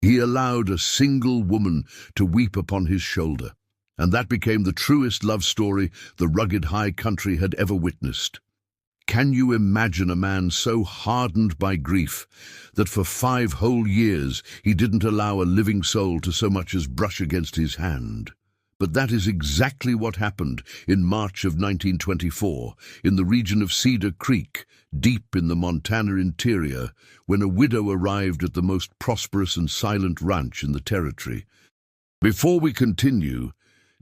He allowed a single woman to weep upon his shoulder, and that became the truest love story the rugged high country had ever witnessed. Can you imagine a man so hardened by grief that for 5 whole years he didn't allow a living soul to so much as brush against his hand? But that is exactly what happened in March of 1924 in the region of Cedar Creek, deep in the Montana interior, when a widow arrived at the most prosperous and silent ranch in the territory. Before we continue,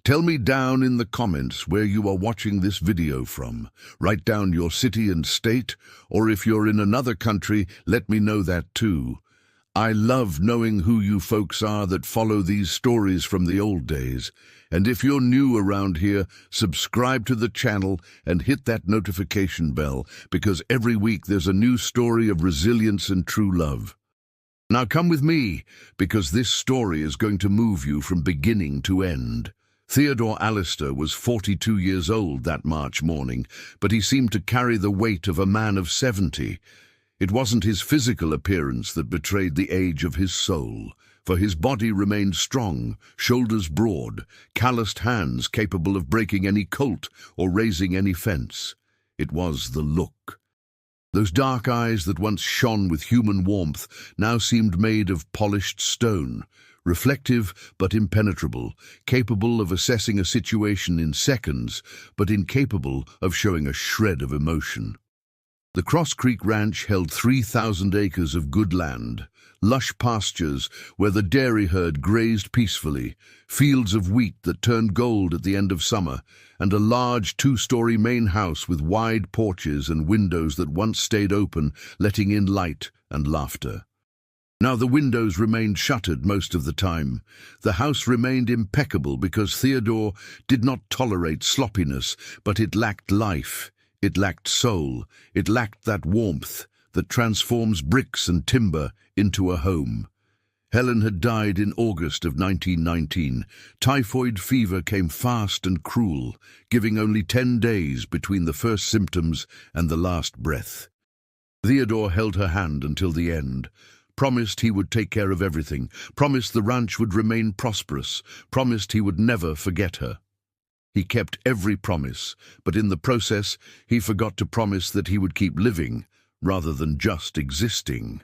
tell me down in the comments where you are watching this video from. Write down your city and state, or if you're in another country, let me know that too. I love knowing who you folks are that follow these stories from the old days. And if you're new around here, subscribe to the channel and hit that notification bell, because every week there's a new story of resilience and true love. Now come with me, because this story is going to move you from beginning to end. Theodore Allister was 42 years old that March morning, but he seemed to carry the weight of a man of 70. It wasn't his physical appearance that betrayed the age of his soul, for his body remained strong, shoulders broad, calloused hands capable of breaking any colt or raising any fence. It was the look. Those dark eyes that once shone with human warmth now seemed made of polished stone, reflective but impenetrable, capable of assessing a situation in seconds, but incapable of showing a shred of emotion. The Cross Creek Ranch held 3,000 acres of good land, lush pastures where the dairy herd grazed peacefully, fields of wheat that turned gold at the end of summer, and a large 2-story main house with wide porches and windows that once stayed open, letting in light and laughter. Now the windows remained shuttered most of the time. The house remained impeccable because Theodore did not tolerate sloppiness, but it lacked life. It lacked soul. It lacked that warmth that transforms bricks and timber into a home. Helen had died in August of 1919. Typhoid fever came fast and cruel, giving only 10 days between the first symptoms and the last breath. Theodore held her hand until the end, promised he would take care of everything, promised the ranch would remain prosperous, promised he would never forget her. He kept every promise, but in the process he forgot to promise that he would keep living rather than just existing.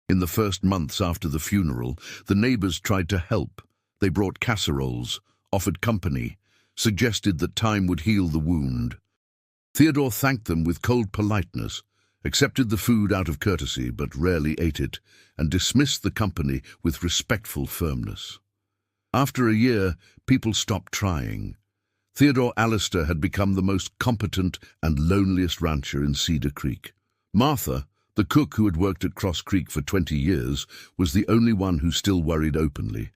In the first months after the funeral, the neighbors tried to help. They brought casseroles, offered company, suggested that time would heal the wound. Theodore thanked them with cold politeness, accepted the food out of courtesy but rarely ate it, and dismissed the company with respectful firmness. After a year, people stopped trying. Theodore Allister had become the most competent and loneliest rancher in Cedar Creek. Martha, the cook who had worked at Cross Creek for 20 years, was the only one who still worried openly.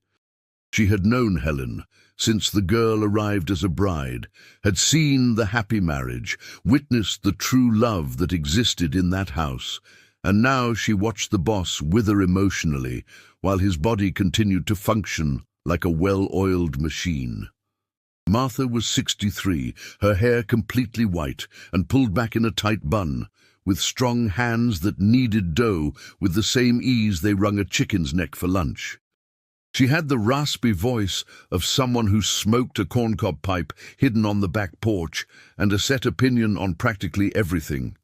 She had known Helen since the girl arrived as a bride, had seen the happy marriage, witnessed the true love that existed in that house, and now she watched the boss wither emotionally while his body continued to function like a well-oiled machine. Martha was 63, her hair completely white and pulled back in a tight bun, with strong hands that kneaded dough with the same ease they wrung a chicken's neck for lunch. She had the raspy voice of someone who smoked a corncob pipe hidden on the back porch and a set opinion on practically everything.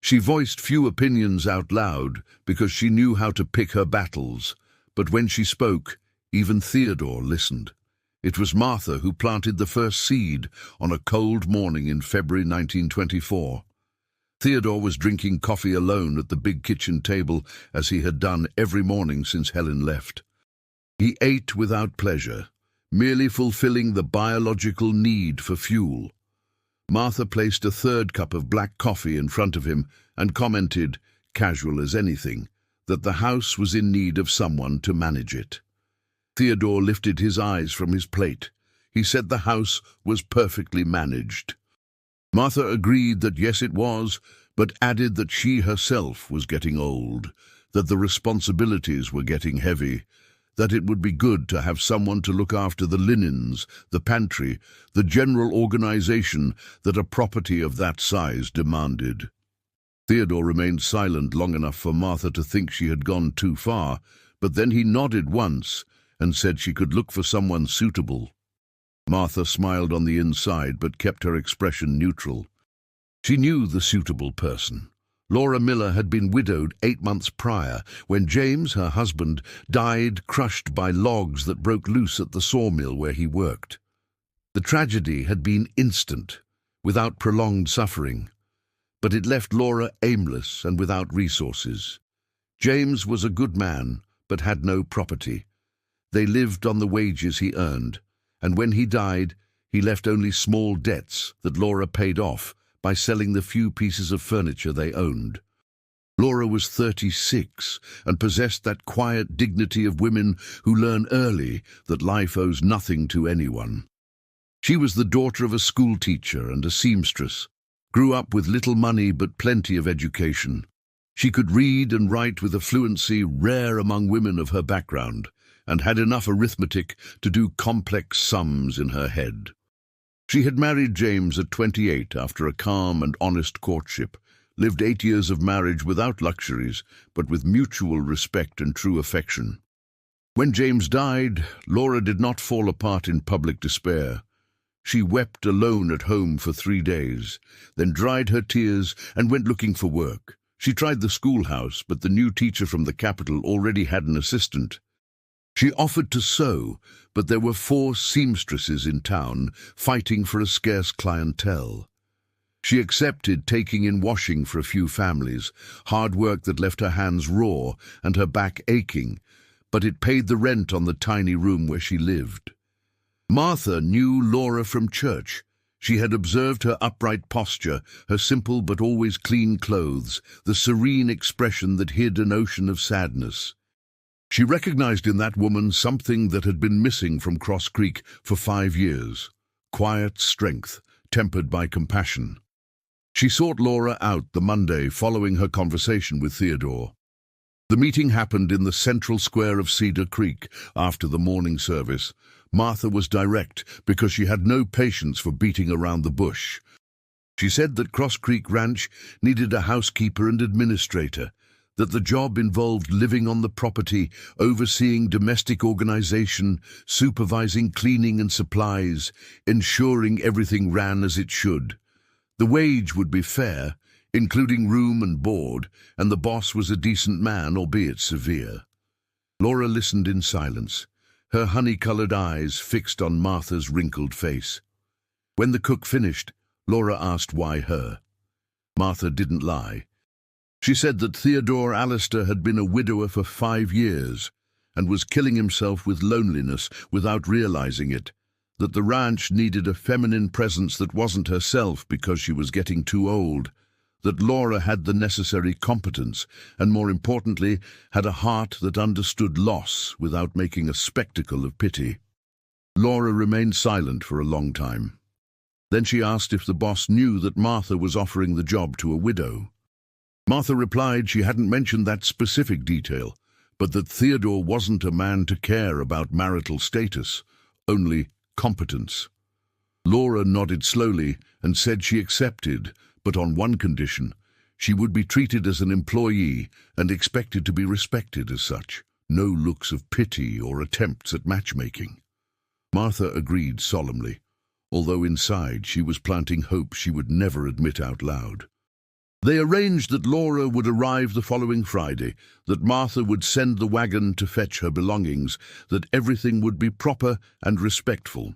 She voiced few opinions out loud because she knew how to pick her battles, but when she spoke, even Theodore listened. It was Martha who planted the first seed on a cold morning in February 1924. Theodore was drinking coffee alone at the big kitchen table as he had done every morning since Helen left. He ate without pleasure, merely fulfilling the biological need for fuel. Martha placed a third cup of black coffee in front of him and commented, casual as anything, that the house was in need of someone to manage it. Theodore lifted his eyes from his plate. He said the house was perfectly managed. Martha agreed that yes, it was, but added that she herself was getting old, that the responsibilities were getting heavy, that it would be good to have someone to look after the linens, the pantry, the general organization that a property of that size demanded. Theodore remained silent long enough for Martha to think she had gone too far, but then he nodded once and said she could look for someone suitable. Martha smiled on the inside but kept her expression neutral. She knew the suitable person. Laura Miller had been widowed 8 months prior, when James, her husband, died crushed by logs that broke loose at the sawmill where he worked. The tragedy had been instant, without prolonged suffering, but it left Laura aimless and without resources. James was a good man, but had no property. They lived on the wages he earned, and when he died, he left only small debts that Laura paid off by selling the few pieces of furniture they owned. Laura was 36 and possessed that quiet dignity of women who learn early that life owes nothing to anyone. She was the daughter of a school teacher and a seamstress, grew up with little money but plenty of education. She could read and write with a fluency rare among women of her background, and had enough arithmetic to do complex sums in her head. She had married James at 28 after a calm and honest courtship, lived 8 years of marriage without luxuries, but with mutual respect and true affection. When James died, Laura did not fall apart in public despair. She wept alone at home for 3 days, then dried her tears and went looking for work. She tried the schoolhouse, but the new teacher from the capital already had an assistant. She offered to sew, but there were 4 seamstresses in town fighting for a scarce clientele. She accepted taking in washing for a few families, hard work that left her hands raw and her back aching, but it paid the rent on the tiny room where she lived. Martha knew Laura from church. She had observed her upright posture, her simple but always clean clothes, the serene expression that hid an ocean of sadness. She recognized in that woman something that had been missing from Cross Creek for 5 years: quiet strength, tempered by compassion. She sought Laura out the Monday following her conversation with Theodore. The meeting happened in the central square of Cedar Creek after the morning service. Martha was direct because she had no patience for beating around the bush. She said that Cross Creek Ranch needed a housekeeper and administrator, that the job involved living on the property, overseeing domestic organization, supervising cleaning and supplies, ensuring everything ran as it should. The wage would be fair, including room and board, and the boss was a decent man, albeit severe. Laura listened in silence, her honey-colored eyes fixed on Martha's wrinkled face. When the cook finished, Laura asked why her. Martha didn't lie. She said that Theodore Allister had been a widower for 5 years and was killing himself with loneliness without realizing it, that the ranch needed a feminine presence that wasn't herself because she was getting too old, that Laura had the necessary competence and, more importantly, had a heart that understood loss without making a spectacle of pity. Laura remained silent for a long time. Then she asked if the boss knew that Martha was offering the job to a widow. Martha replied she hadn't mentioned that specific detail, but that Theodore wasn't a man to care about marital status, only competence. Laura nodded slowly and said she accepted, but on one condition: she would be treated as an employee and expected to be respected as such. No looks of pity or attempts at matchmaking. Martha agreed solemnly, although inside she was planting hopes she would never admit out loud. They arranged that Laura would arrive the following Friday, that Martha would send the wagon to fetch her belongings, that everything would be proper and respectful.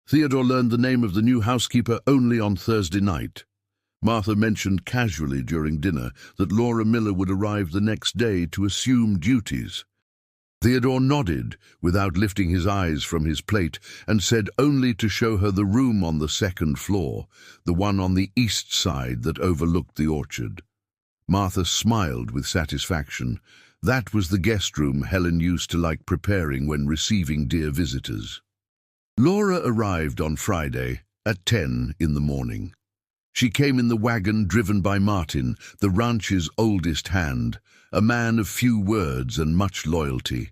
Theodore learned the name of the new housekeeper only on Thursday night. Martha mentioned casually during dinner that Laura Miller would arrive the next day to assume duties. Theodore nodded without lifting his eyes from his plate and said only to show her the room on the 2nd floor, the one on the east side that overlooked the orchard. Martha smiled with satisfaction. That was the guest room Helen used to like preparing when receiving dear visitors. Laura arrived on Friday at 10 in the morning. She came in the wagon driven by Martin, the ranch's oldest hand, a man of few words and much loyalty.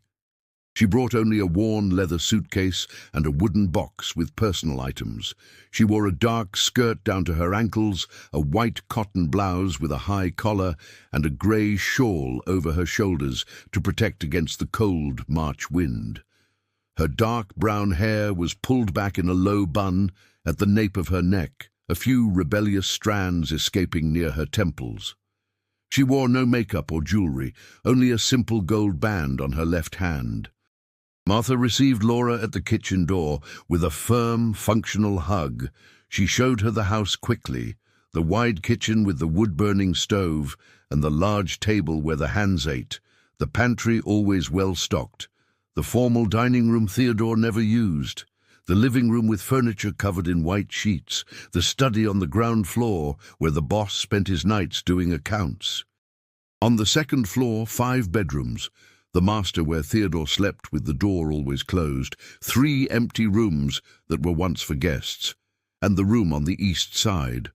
She brought only a worn leather suitcase and a wooden box with personal items. She wore a dark skirt down to her ankles, a white cotton blouse with a high collar, and a grey shawl over her shoulders to protect against the cold March wind. Her dark brown hair was pulled back in a low bun at the nape of her neck, a few rebellious strands escaping near her temples. She wore no makeup or jewelry, only a simple gold band on her left hand. Martha received Laura at the kitchen door with a firm, functional hug. She showed her the house quickly, the wide kitchen with the wood-burning stove and the large table where the hands ate, the pantry always well-stocked, the formal dining room Theodore never used, the living room with furniture covered in white sheets, the study on the ground floor where the boss spent his nights doing accounts. On the second floor, 5 bedrooms, the master where Theodore slept with the door always closed, 3 empty rooms that were once for guests, and the room on the east side.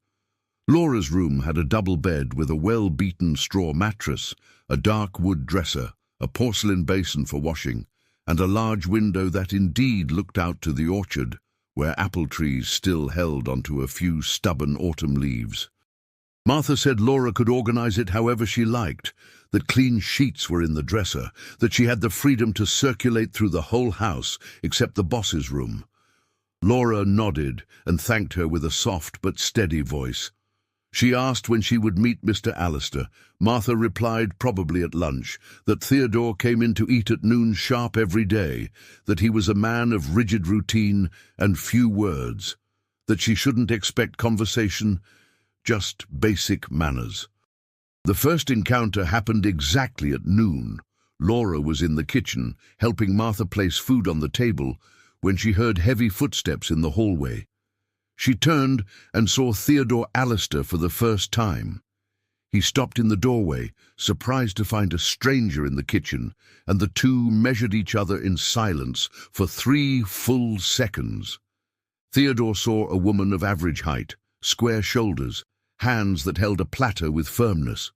Laura's room had a double bed with a well-beaten straw mattress, a dark wood dresser, a porcelain basin for washing, and a large window that indeed looked out to the orchard, where apple trees still held onto a few stubborn autumn leaves. Martha said Laura could organize it however she liked, that clean sheets were in the dresser, that she had the freedom to circulate through the whole house except the boss's room. Laura nodded and thanked her with a soft but steady voice. She asked when she would meet Mr. Allister. Martha replied, probably at lunch, that Theodore came in to eat at noon sharp every day, that he was a man of rigid routine and few words, that she shouldn't expect conversation, just basic manners. The first encounter happened exactly at noon. Laura was in the kitchen, helping Martha place food on the table, when she heard heavy footsteps in the hallway. She turned and saw Theodore Allister for the first time. He stopped in the doorway, surprised to find a stranger in the kitchen, and the two measured each other in silence for 3 full seconds. Theodore saw a woman of average height, square shoulders, hands that held a platter with firmness,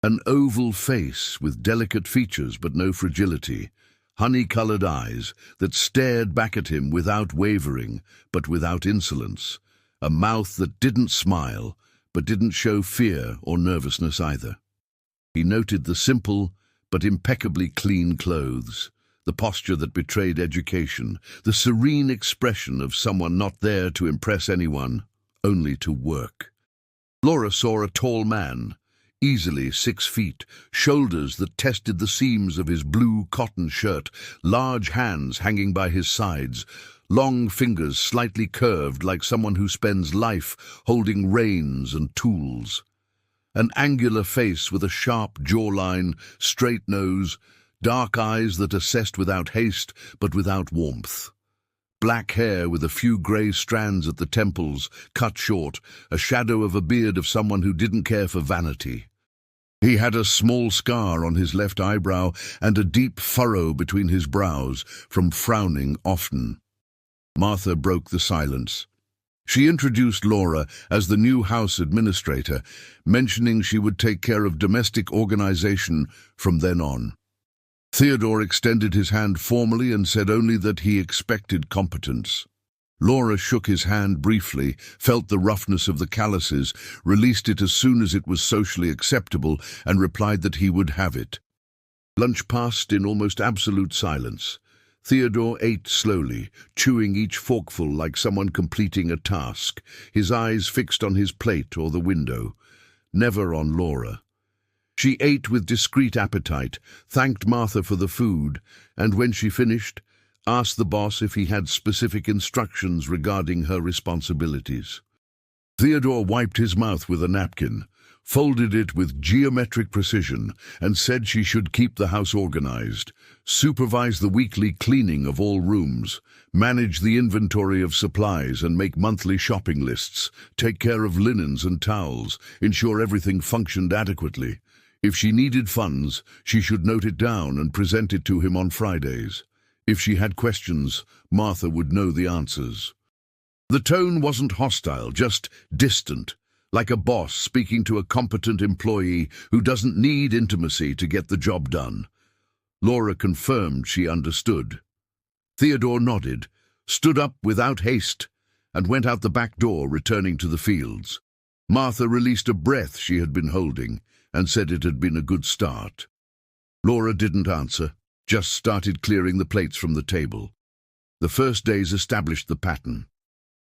an oval face with delicate features but no fragility, honey-colored eyes that stared back at him without wavering but without insolence, a mouth that didn't smile but didn't show fear or nervousness either. He noted the simple but impeccably clean clothes, the posture that betrayed education, the serene expression of someone not there to impress anyone, only to work. Laura saw a tall man, easily 6 feet, shoulders that tested the seams of his blue cotton shirt, large hands hanging by his sides, long fingers slightly curved like someone who spends life holding reins and tools. An angular face with a sharp jawline, straight nose, dark eyes that assessed without haste but without warmth. Black hair with a few grey strands at the temples, cut short, a shadow of a beard of someone who didn't care for vanity. He had a small scar on his left eyebrow and a deep furrow between his brows from frowning often. Martha broke the silence. She introduced Laura as the new house administrator, mentioning she would take care of domestic organization from then on. Theodore extended his hand formally and said only that he expected competence. Laura shook his hand briefly, felt the roughness of the calluses, released it as soon as it was socially acceptable, and replied that he would have it. Lunch passed in almost absolute silence. Theodore ate slowly, chewing each forkful like someone completing a task, his eyes fixed on his plate or the window, never on Laura. She ate with discreet appetite, thanked Martha for the food, and when she finished, asked the boss if he had specific instructions regarding her responsibilities. Theodore wiped his mouth with a napkin, folded it with geometric precision, and said she should keep the house organized, supervise the weekly cleaning of all rooms, manage the inventory of supplies and make monthly shopping lists, take care of linens and towels, ensure everything functioned adequately. If she needed funds, she should note it down and present it to him on Fridays. If she had questions, Martha would know the answers. The tone wasn't hostile, just distant, like a boss speaking to a competent employee who doesn't need intimacy to get the job done. Laura confirmed she understood. Theodore nodded, stood up without haste, and went out the back door, returning to the fields. Martha released a breath she had been holding and said it had been a good start. Laura didn't answer, just started clearing the plates from the table. The first days established the pattern.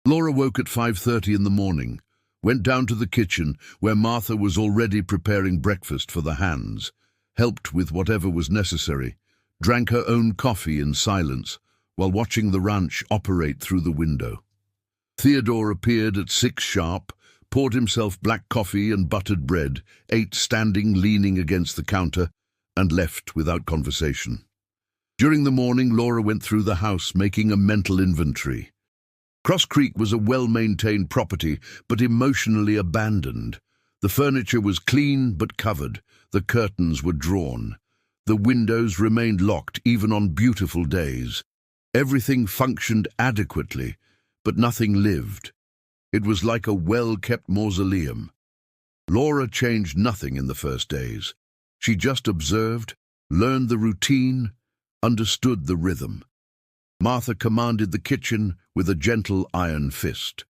Laura woke at 5:30 in the morning, went down to the kitchen where Martha was already preparing breakfast for the hands, helped with whatever was necessary, drank her own coffee in silence while watching the ranch operate through the window. Theodore appeared at 6 sharp, poured himself black coffee and buttered bread, ate standing leaning against the counter, and left without conversation. During the morning, Laura went through the house, making a mental inventory. Cross Creek was a well-maintained property, but emotionally abandoned. The furniture was clean but covered. The curtains were drawn. The windows remained locked even on beautiful days. Everything functioned adequately, but nothing lived. It was like a well-kept mausoleum. Laura changed nothing in the first days. She just observed, learned the routine, understood the rhythm. Martha commanded the kitchen with a gentle iron fist.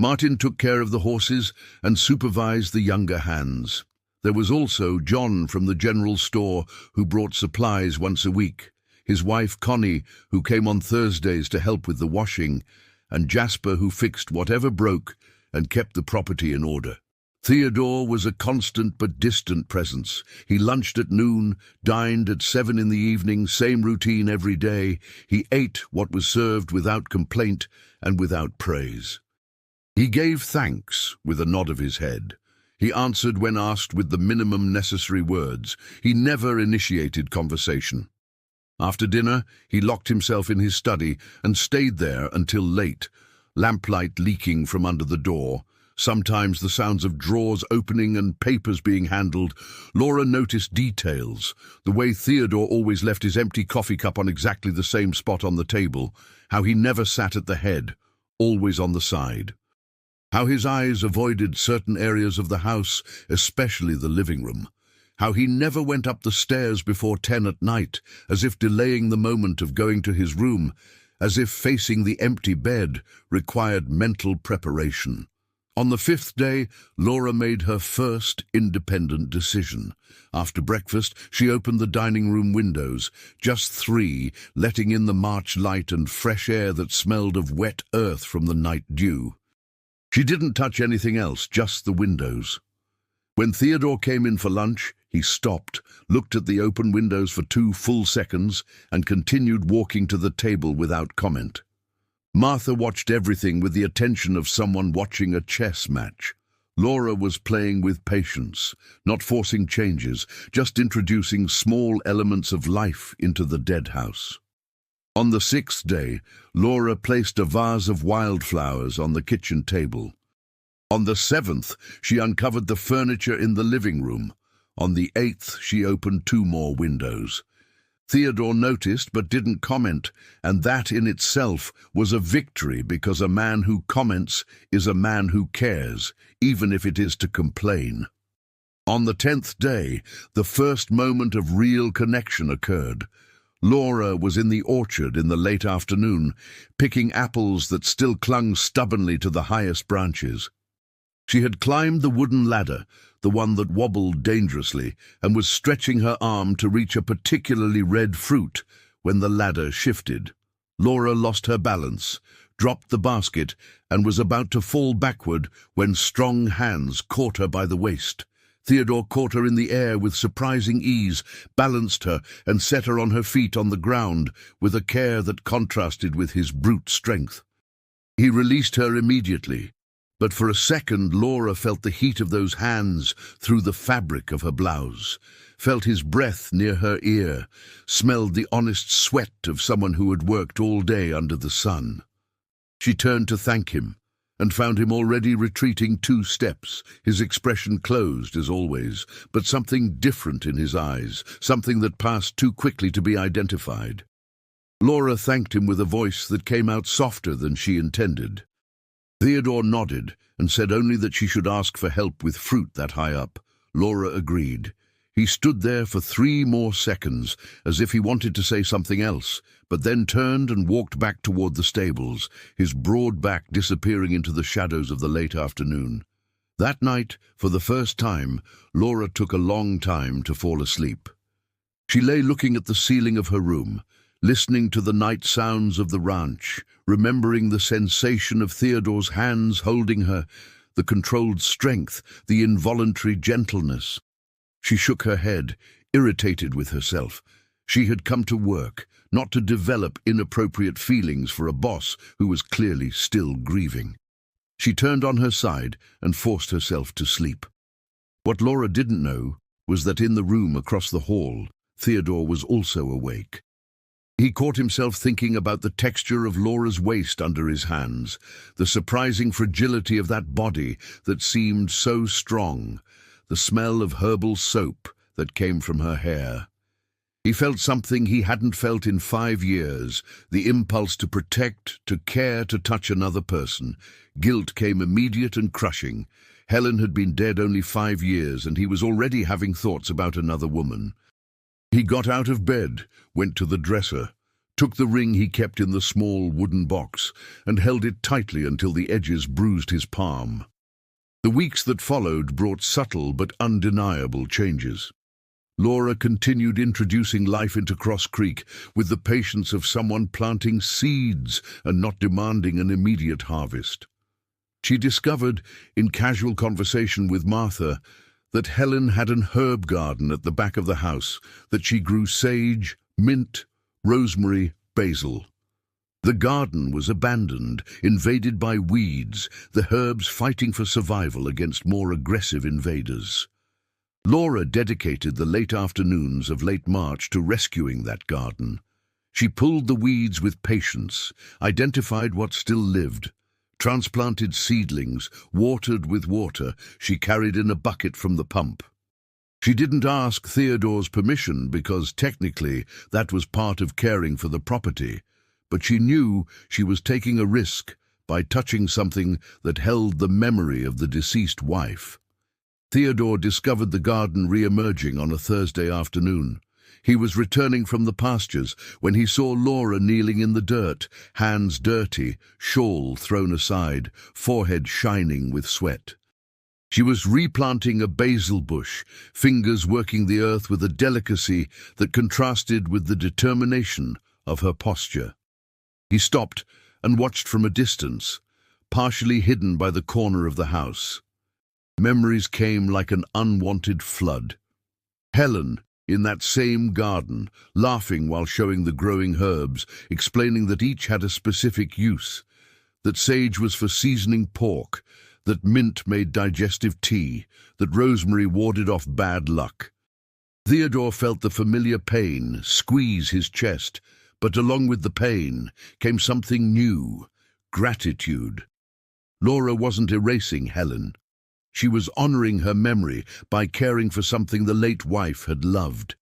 Martin took care of the horses and supervised the younger hands. There was also John from the general store who brought supplies once a week, his wife Connie who came on Thursdays to help with the washing, and Jasper who fixed whatever broke and kept the property in order. Theodore was a constant but distant presence. He lunched at noon, dined at 7 in the evening, same routine every day. He ate what was served without complaint and without praise. He gave thanks with a nod of his head. He answered when asked with the minimum necessary words. He never initiated conversation. After dinner, he locked himself in his study and stayed there until late, lamplight leaking from under the door. Sometimes the sounds of drawers opening and papers being handled. Laura noticed details, the way Theodore always left his empty coffee cup on exactly the same spot on the table, how he never sat at the head, always on the side. How his eyes avoided certain areas of the house, especially the living room. How he never went up the stairs before 10 at night, as if delaying the moment of going to his room, as if facing the empty bed required mental preparation. On the 5th day, Laura made her first independent decision. After breakfast, she opened the dining room windows, just 3, letting in the March light and fresh air that smelled of wet earth from the night dew. She didn't touch anything else, just the windows. When Theodore came in for lunch, he stopped, looked at the open windows for 2 full seconds, and continued walking to the table without comment. Martha watched everything with the attention of someone watching a chess match. Laura was playing with patience, not forcing changes, just introducing small elements of life into the dead house. On the 6th day, Laura placed a vase of wildflowers on the kitchen table. On the 7th, she uncovered the furniture in the living room. On the 8th, she opened 2 more windows. Theodore noticed but didn't comment, and that in itself was a victory, because a man who comments is a man who cares, even if it is to complain. On the 10th day, the first moment of real connection occurred. Laura was in the orchard in the late afternoon, picking apples that still clung stubbornly to the highest branches. She had climbed the wooden ladder, the one that wobbled dangerously, and was stretching her arm to reach a particularly red fruit when the ladder shifted. Laura lost her balance, dropped the basket, and was about to fall backward when strong hands caught her by the waist. Theodore caught her in the air with surprising ease, balanced her, and set her on her feet on the ground with a care that contrasted with his brute strength. He released her immediately, but for a second Laura felt the heat of those hands through the fabric of her blouse, felt his breath near her ear, smelled the honest sweat of someone who had worked all day under the sun. She turned to thank him, and found him already retreating 2 steps, his expression closed as always, but something different in his eyes, something that passed too quickly to be identified. Laura thanked him with a voice that came out softer than she intended. Theodore nodded and said only that she should ask for help with fruit that high up. Laura agreed. He stood there for 3 more seconds, as if he wanted to say something else, but then turned and walked back toward the stables, his broad back disappearing into the shadows of the late afternoon. That night, for the first time, Laura took a long time to fall asleep. She lay looking at the ceiling of her room, listening to the night sounds of the ranch, remembering the sensation of Theodore's hands holding her, the controlled strength, the involuntary gentleness. She shook her head, irritated with herself. She had come to work, not to develop inappropriate feelings for a boss who was clearly still grieving. She turned on her side and forced herself to sleep. What Laura didn't know was that in the room across the hall, Theodore was also awake. He caught himself thinking about the texture of Laura's waist under his hands, the surprising fragility of that body that seemed so strong, the smell of herbal soap that came from her hair. He felt something he hadn't felt in 5 years, the impulse to protect, to care, to touch another person. Guilt came immediate and crushing. Helen had been dead only 5 years, and he was already having thoughts about another woman. He got out of bed, went to the dresser, took the ring he kept in the small wooden box, and held it tightly until the edges bruised his palm. The weeks that followed brought subtle but undeniable changes. Laura continued introducing life into Cross Creek with the patience of someone planting seeds and not demanding an immediate harvest. She discovered, in casual conversation with Martha, that Helen had an herb garden at the back of the house, that she grew sage, mint, rosemary, basil. The garden was abandoned, invaded by weeds, the herbs fighting for survival against more aggressive invaders. Laura dedicated the late afternoons of late March to rescuing that garden. She pulled the weeds with patience, identified what still lived, transplanted seedlings, watered with water she carried in a bucket from the pump. She didn't ask Theodore's permission because technically that was part of caring for the property, but she knew she was taking a risk by touching something that held the memory of the deceased wife. Theodore discovered the garden re-emerging on a Thursday afternoon. He was returning from the pastures when he saw Laura kneeling in the dirt, hands dirty, shawl thrown aside, forehead shining with sweat. She was replanting a basil bush, fingers working the earth with a delicacy that contrasted with the determination of her posture. He stopped and watched from a distance, partially hidden by the corner of the house. Memories came like an unwanted flood. Helen, in that same garden, laughing while showing the growing herbs, explaining that each had a specific use, that sage was for seasoning pork, that mint made digestive tea, that rosemary warded off bad luck. Theodore felt the familiar pain squeeze his chest, but along with the pain came something new, gratitude. Laura wasn't erasing Helen. She was honoring her memory by caring for something the late wife had loved.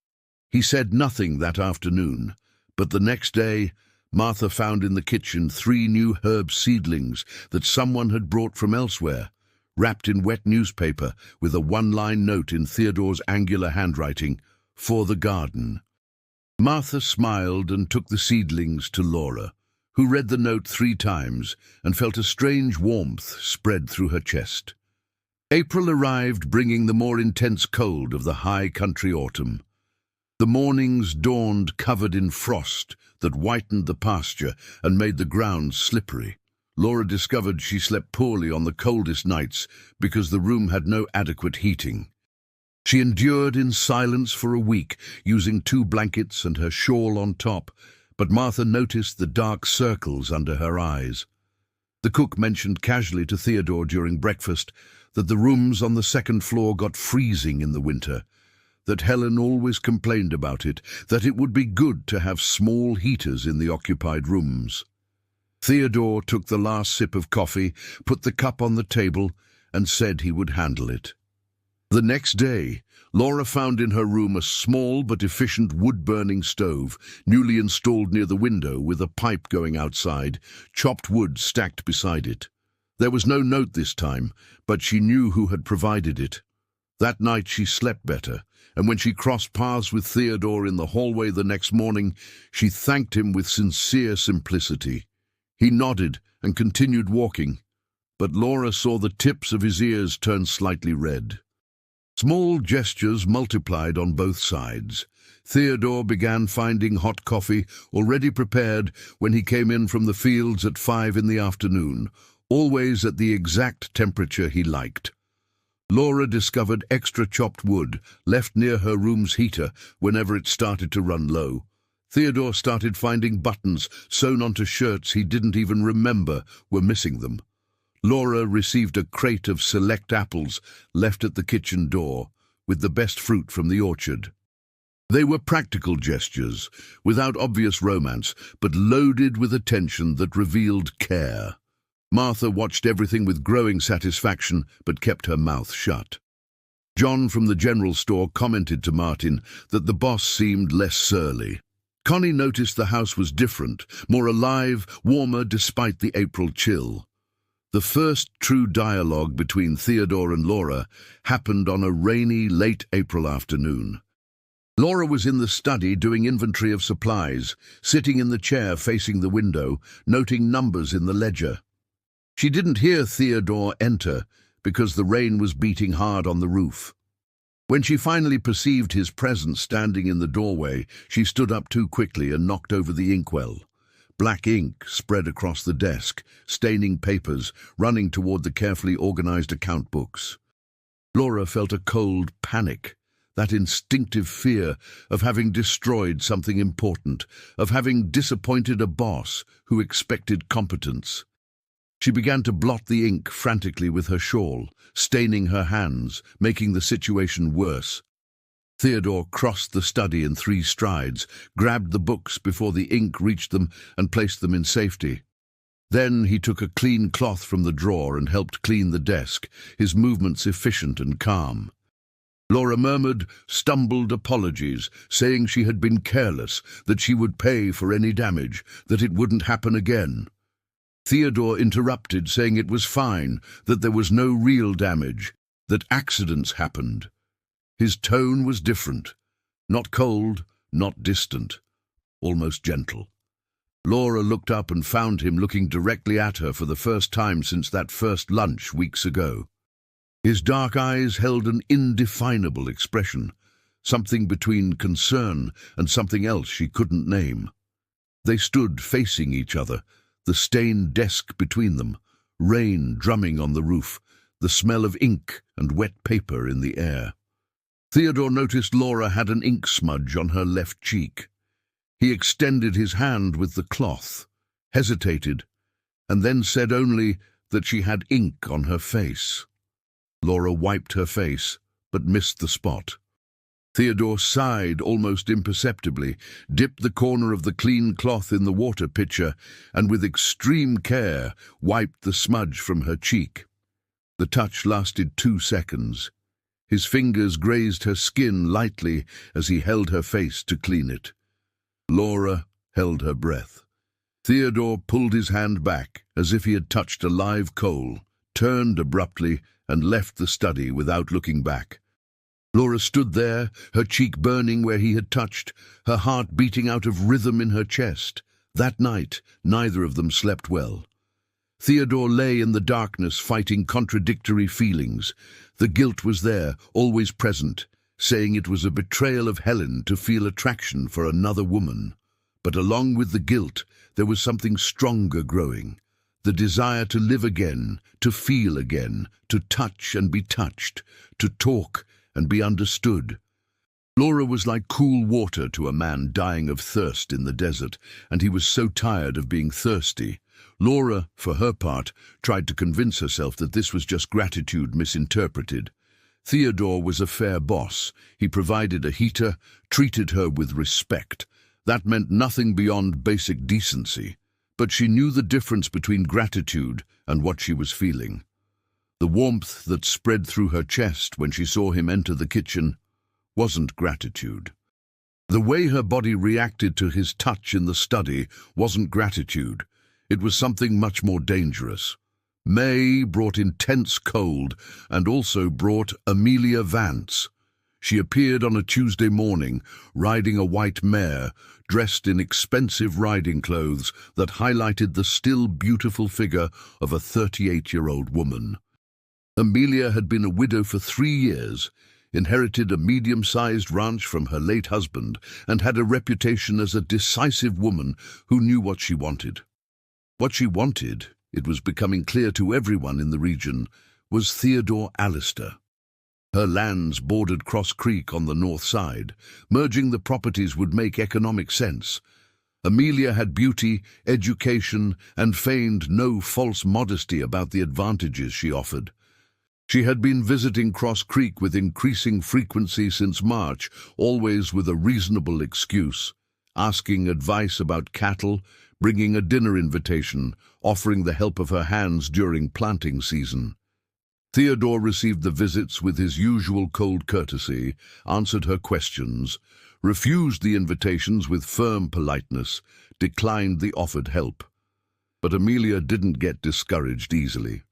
He said nothing that afternoon, but the next day, Martha found in the kitchen 3 new herb seedlings that someone had brought from elsewhere, wrapped in wet newspaper with a 1-line note in Theodore's angular handwriting, "For the garden." Martha smiled and took the seedlings to Laura, who read the note 3 times and felt a strange warmth spread through her chest. April arrived, bringing the more intense cold of the high country autumn. The mornings dawned covered in frost that whitened the pasture and made the ground slippery. Laura discovered she slept poorly on the coldest nights because the room had no adequate heating. She endured in silence for a week, using 2 blankets and her shawl on top, but Martha noticed the dark circles under her eyes. The cook mentioned casually to Theodore during breakfast that the rooms on the 2nd floor got freezing in the winter, that Helen always complained about it, that it would be good to have small heaters in the occupied rooms. Theodore took the last sip of coffee, put the cup on the table, and said he would handle it. The next day, Laura found in her room a small but efficient wood-burning stove, newly installed near the window with a pipe going outside, chopped wood stacked beside it. There was no note this time, but she knew who had provided it. That night she slept better, and when she crossed paths with Theodore in the hallway the next morning, she thanked him with sincere simplicity. He nodded and continued walking, but Laura saw the tips of his ears turn slightly red. Small gestures multiplied on both sides. Theodore began finding hot coffee already prepared when he came in from the fields at 5 in the afternoon, always at the exact temperature he liked. Laura discovered extra chopped wood left near her room's heater whenever it started to run low. Theodore started finding buttons sewn onto shirts he didn't even remember were missing them. Laura received a crate of select apples left at the kitchen door, with the best fruit from the orchard. They were practical gestures, without obvious romance, but loaded with attention that revealed care. Martha watched everything with growing satisfaction, but kept her mouth shut. John from the general store commented to Martin that the boss seemed less surly. Connie noticed the house was different, more alive, warmer despite the April chill. The first true dialogue between Theodore and Laura happened on a rainy, late April afternoon. Laura was in the study doing inventory of supplies, sitting in the chair facing the window, noting numbers in the ledger. She didn't hear Theodore enter because the rain was beating hard on the roof. When she finally perceived his presence standing in the doorway, she stood up too quickly and knocked over the inkwell. Black ink spread across the desk, staining papers, running toward the carefully organized account books. Laura felt a cold panic, that instinctive fear of having destroyed something important, of having disappointed a boss who expected competence. She began to blot the ink frantically with her shawl, staining her hands, making the situation worse. Theodore crossed the study in 3 strides, grabbed the books before the ink reached them, and placed them in safety. Then he took a clean cloth from the drawer and helped clean the desk, his movements efficient and calm. Laura murmured, stumbled apologies, saying she had been careless, that she would pay for any damage, that it wouldn't happen again. Theodore interrupted, saying it was fine, that there was no real damage, that accidents happened. His tone was different, not cold, not distant, almost gentle. Laura looked up and found him looking directly at her for the first time since that first lunch weeks ago. His dark eyes held an indefinable expression, something between concern and something else she couldn't name. They stood facing each other, the stained desk between them, rain drumming on the roof, the smell of ink and wet paper in the air. Theodore noticed Laura had an ink smudge on her left cheek. He extended his hand with the cloth, hesitated, and then said only that she had ink on her face. Laura wiped her face, but missed the spot. Theodore sighed almost imperceptibly, dipped the corner of the clean cloth in the water pitcher, and with extreme care wiped the smudge from her cheek. The touch lasted 2 seconds. His fingers grazed her skin lightly as he held her face to clean it. Laura held her breath. Theodore pulled his hand back as if he had touched a live coal, turned abruptly, and left the study without looking back. Laura stood there, her cheek burning where he had touched, her heart beating out of rhythm in her chest. That night, neither of them slept well. Theodore lay in the darkness fighting contradictory feelings. The guilt was there, always present, saying it was a betrayal of Helen to feel attraction for another woman. But along with the guilt, there was something stronger growing. The desire to live again, to feel again, to touch and be touched, to talk and be understood. Laura was like cool water to a man dying of thirst in the desert, and he was so tired of being thirsty. Laura, for her part, tried to convince herself that this was just gratitude misinterpreted. Theodore was a fair boss. He provided a heater, treated her with respect. That meant nothing beyond basic decency. But she knew the difference between gratitude and what she was feeling. The warmth that spread through her chest when she saw him enter the kitchen wasn't gratitude. The way her body reacted to his touch in the study wasn't gratitude. It was something much more dangerous. May brought intense cold and also brought Amelia Vance. She appeared on a Tuesday morning, riding a white mare, dressed in expensive riding clothes that highlighted the still beautiful figure of a 38-year-old woman. Amelia had been a widow for 3 years, inherited a medium-sized ranch from her late husband, and had a reputation as a decisive woman who knew what she wanted. What she wanted, it was becoming clear to everyone in the region, was Theodore Allister. Her lands bordered Cross Creek on the north side. Merging the properties would make economic sense. Amelia had beauty, education, and feigned no false modesty about the advantages she offered. She had been visiting Cross Creek with increasing frequency since March, always with a reasonable excuse, asking advice about cattle, bringing a dinner invitation, offering the help of her hands during planting season. Theodore received the visits with his usual cold courtesy, answered her questions, refused the invitations with firm politeness, declined the offered help. But Amelia didn't get discouraged easily.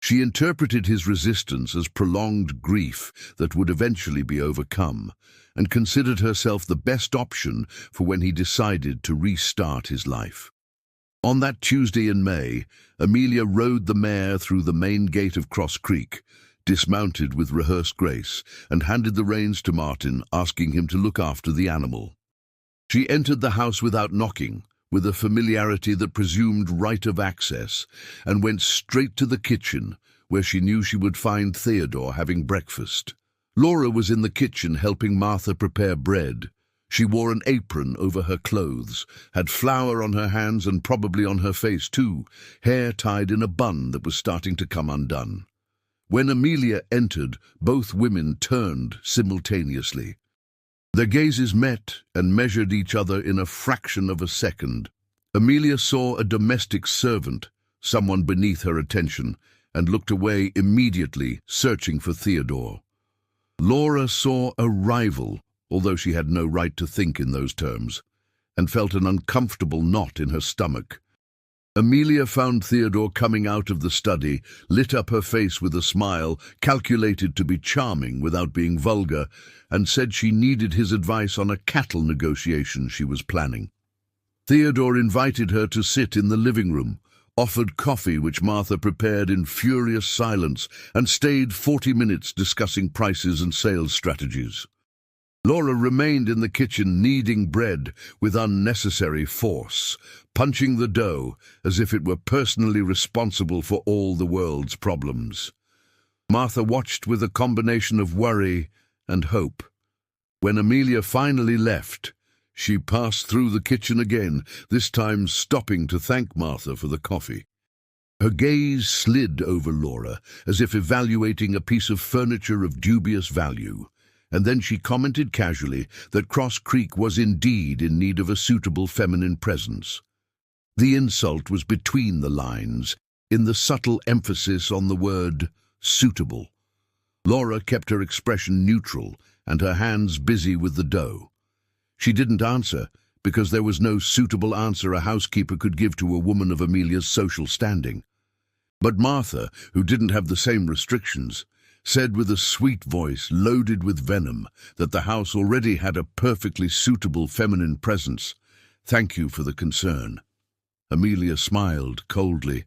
She interpreted his resistance as prolonged grief that would eventually be overcome, and considered herself the best option for when he decided to restart his life. On that Tuesday in May, Amelia rode the mare through the main gate of Cross Creek, dismounted with rehearsed grace, and handed the reins to Martin, asking him to look after the animal. She entered the house without knocking, with a familiarity that presumed right of access, and went straight to the kitchen, where she knew she would find Theodore having breakfast. Laura was in the kitchen helping Martha prepare bread. She wore an apron over her clothes, had flour on her hands and probably on her face too, hair tied in a bun that was starting to come undone. When Amelia entered, both women turned simultaneously. Their gazes met and measured each other in a fraction of a second. Amelia saw a domestic servant, someone beneath her attention, and looked away immediately, searching for Theodore. Laura saw a rival, although she had no right to think in those terms, and felt an uncomfortable knot in her stomach. Amelia found Theodore coming out of the study, lit up her face with a smile calculated to be charming without being vulgar, and said she needed his advice on a cattle negotiation she was planning. Theodore invited her to sit in the living room, offered coffee which Martha prepared in furious silence, and stayed 40 minutes discussing prices and sales strategies. Laura remained in the kitchen kneading bread with unnecessary force, punching the dough as if it were personally responsible for all the world's problems. Martha watched with a combination of worry and hope. When Amelia finally left, she passed through the kitchen again, this time stopping to thank Martha for the coffee. Her gaze slid over Laura, as if evaluating a piece of furniture of dubious value, and then she commented casually that Cross Creek was indeed in need of a suitable feminine presence. The insult was between the lines, in the subtle emphasis on the word suitable. Laura kept her expression neutral and her hands busy with the dough. She didn't answer, because there was no suitable answer a housekeeper could give to a woman of Amelia's social standing. But Martha, who didn't have the same restrictions, said with a sweet voice loaded with venom that the house already had a perfectly suitable feminine presence. "Thank you for the concern." Amelia smiled coldly,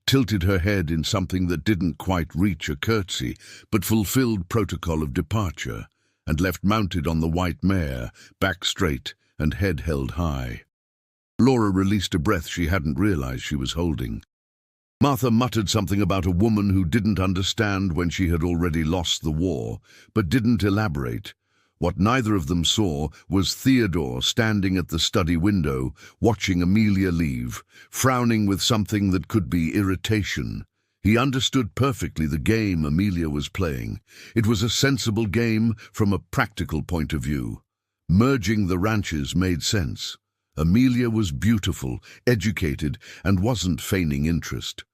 tilted her head in something that didn't quite reach a curtsy, but fulfilled protocol of departure, and left mounted on the white mare, back straight and head held high. Laura released a breath she hadn't realized she was holding. Martha muttered something about a woman who didn't understand when she had already lost the war, but didn't elaborate. What neither of them saw was Theodore standing at the study window, watching Amelia leave, frowning with something that could be irritation. He understood perfectly the game Amelia was playing. It was a sensible game from a practical point of view. Merging the ranches made sense. Amelia was beautiful, educated, and wasn't feigning interest.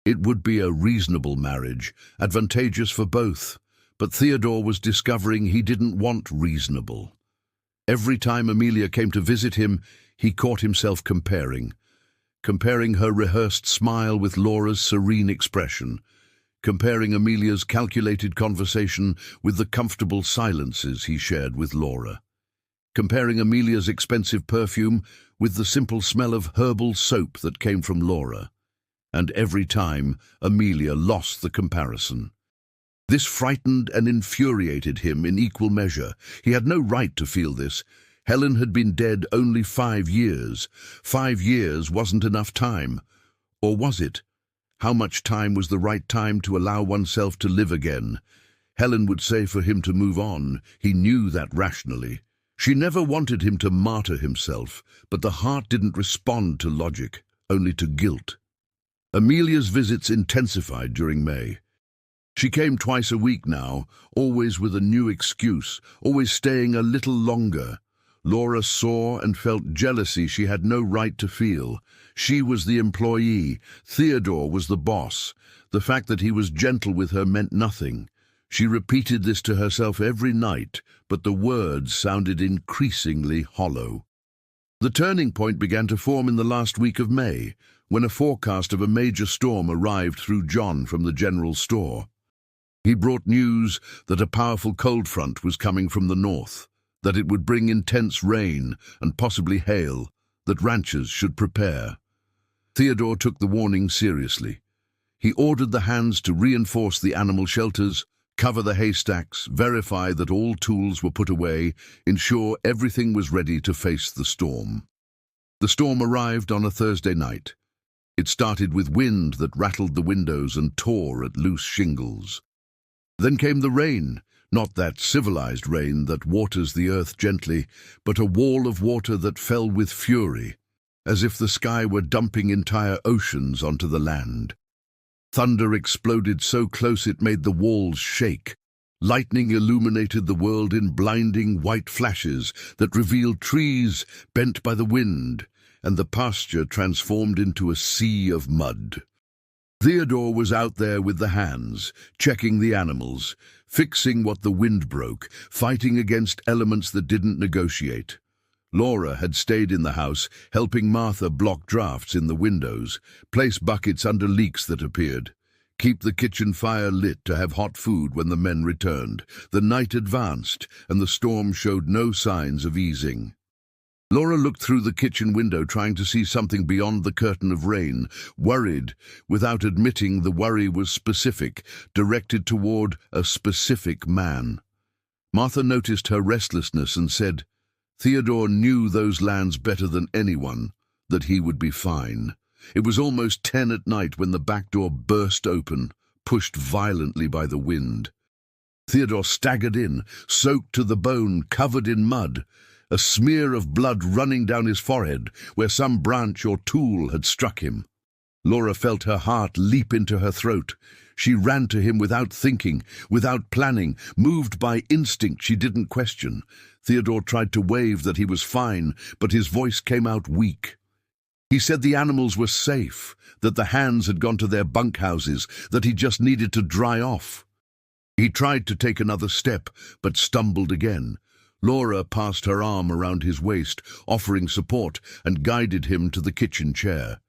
It would be a reasonable marriage, advantageous for both, but Theodore was discovering he didn't want reasonable. Every time Amelia came to visit him, he caught himself comparing. comparing her rehearsed smile with Laura's serene expression, comparing Amelia's calculated conversation with the comfortable silences he shared with Laura, comparing Amelia's expensive perfume with the simple smell of herbal soap that came from Laura. And every time, Amelia lost the comparison. This frightened and infuriated him in equal measure. He had no right to feel this. Helen had been dead only 5 years. 5 years wasn't enough time. Or was it? How much time was the right time to allow oneself to live again? Helen would say for him to move on. He knew that rationally. She never wanted him to martyr himself, but the heart didn't respond to logic, only to guilt. Amelia's visits intensified during May. She came twice a week now, always with a new excuse, always staying a little longer. Laura saw and felt jealousy she had no right to feel. She was the employee. Theodore was the boss. The fact that he was gentle with her meant nothing. She repeated this to herself every night, but the words sounded increasingly hollow. The turning point began to form in the last week of May, when a forecast of a major storm arrived through John from the general store. He brought news that a powerful cold front was coming from the north, that it would bring intense rain and possibly hail, that ranchers should prepare. Theodore took the warning seriously. He ordered the hands to reinforce the animal shelters, cover the haystacks, verify that all tools were put away, ensure everything was ready to face the storm. The storm arrived on a Thursday night. It started with wind that rattled the windows and tore at loose shingles. Then came the rain, not that civilized rain that waters the earth gently, but a wall of water that fell with fury, as if the sky were dumping entire oceans onto the land. Thunder exploded so close it made the walls shake. Lightning illuminated the world in blinding white flashes that revealed trees bent by the wind, and the pasture transformed into a sea of mud. Theodore was out there with the hands, checking the animals, fixing what the wind broke, fighting against elements that didn't negotiate. Laura had stayed in the house, helping Martha block drafts in the windows, place buckets under leaks that appeared, keep the kitchen fire lit to have hot food when the men returned. The night advanced, and the storm showed no signs of easing. Laura looked through the kitchen window, trying to see something beyond the curtain of rain, worried, without admitting the worry was specific, directed toward a specific man. Martha noticed her restlessness and said, Theodore knew those lands better than anyone, that he would be fine. It was almost 10 at night when the back door burst open, pushed violently by the wind. Theodore staggered in, soaked to the bone, covered in mud, a smear of blood running down his forehead where some branch or tool had struck him. Laura felt her heart leap into her throat. She ran to him without thinking, without planning, moved by instinct she didn't question. Theodore tried to wave that he was fine, but his voice came out weak. He said the animals were safe, that the hands had gone to their bunkhouses, that he just needed to dry off. He tried to take another step, but stumbled again. Laura passed her arm around his waist, offering support, and guided him to the kitchen chair.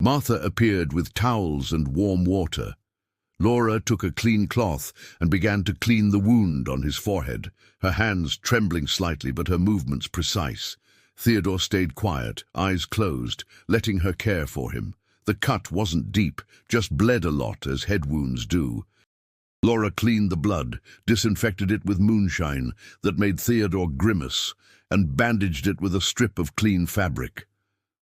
Martha appeared with towels and warm water. Laura took a clean cloth and began to clean the wound on his forehead, her hands trembling slightly but her movements precise. Theodore stayed quiet, eyes closed, letting her care for him. The cut wasn't deep, just bled a lot, as head wounds do. Laura cleaned the blood, disinfected it with moonshine that made Theodore grimace, and bandaged it with a strip of clean fabric.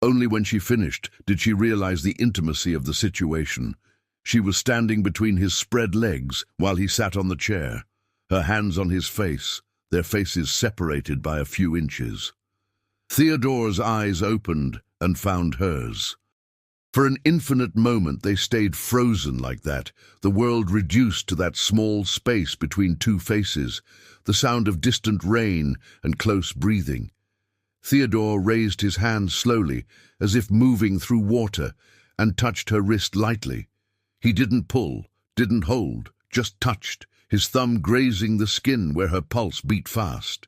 Only when she finished did she realize the intimacy of the situation. She was standing between his spread legs while he sat on the chair, her hands on his face, their faces separated by a few inches. Theodore's eyes opened and found hers. For an infinite moment they stayed frozen like that, the world reduced to that small space between two faces, the sound of distant rain and close breathing. Theodore raised his hand slowly, as if moving through water, and touched her wrist lightly. He didn't pull, didn't hold, just touched, his thumb grazing the skin where her pulse beat fast.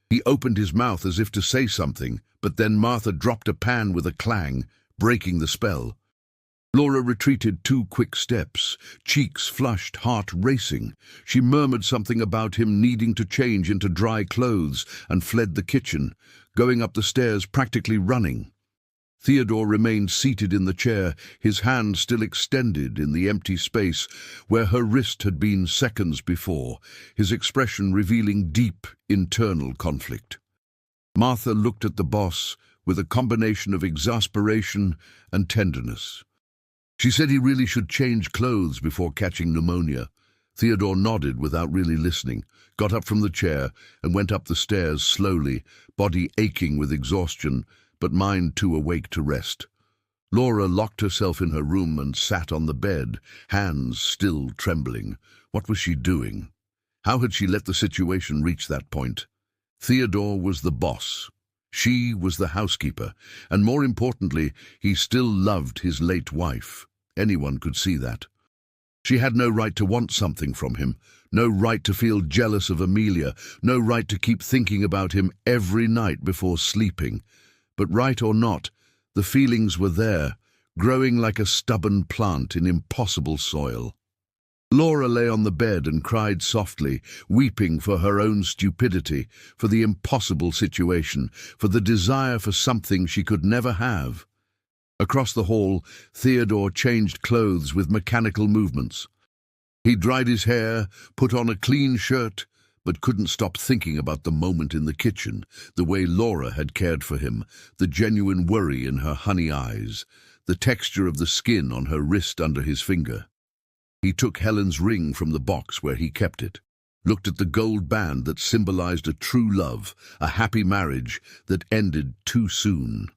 He opened his mouth as if to say something, but then Martha dropped a pan with a clang, breaking the spell. Laura retreated 2 quick steps, cheeks flushed, heart racing. She murmured something about him needing to change into dry clothes and fled the kitchen, going up the stairs practically running. Theodore remained seated in the chair, his hand still extended in the empty space where her wrist had been seconds before, his expression revealing deep internal conflict. Martha looked at the boss with a combination of exasperation and tenderness. She said he really should change clothes before catching pneumonia. Theodore nodded without really listening, got up from the chair and went up the stairs slowly, body aching with exhaustion, but mind too awake to rest. Laura locked herself in her room and sat on the bed, hands still trembling. What was she doing? How had she let the situation reach that point? Theodore was the boss. She was the housekeeper, and more importantly, he still loved his late wife. Anyone could see that. She had no right to want something from him, no right to feel jealous of Amelia, no right to keep thinking about him every night before sleeping. But right or not, the feelings were there, growing like a stubborn plant in impossible soil. Laura lay on the bed and cried softly, weeping for her own stupidity, for the impossible situation, for the desire for something she could never have. Across the hall, Theodore changed clothes with mechanical movements. He dried his hair, put on a clean shirt, but couldn't stop thinking about the moment in the kitchen, the way Laura had cared for him, the genuine worry in her honey eyes, the texture of the skin on her wrist under his finger. He took Helen's ring from the box where he kept it, looked at the gold band that symbolized a true love, a happy marriage that ended too soon.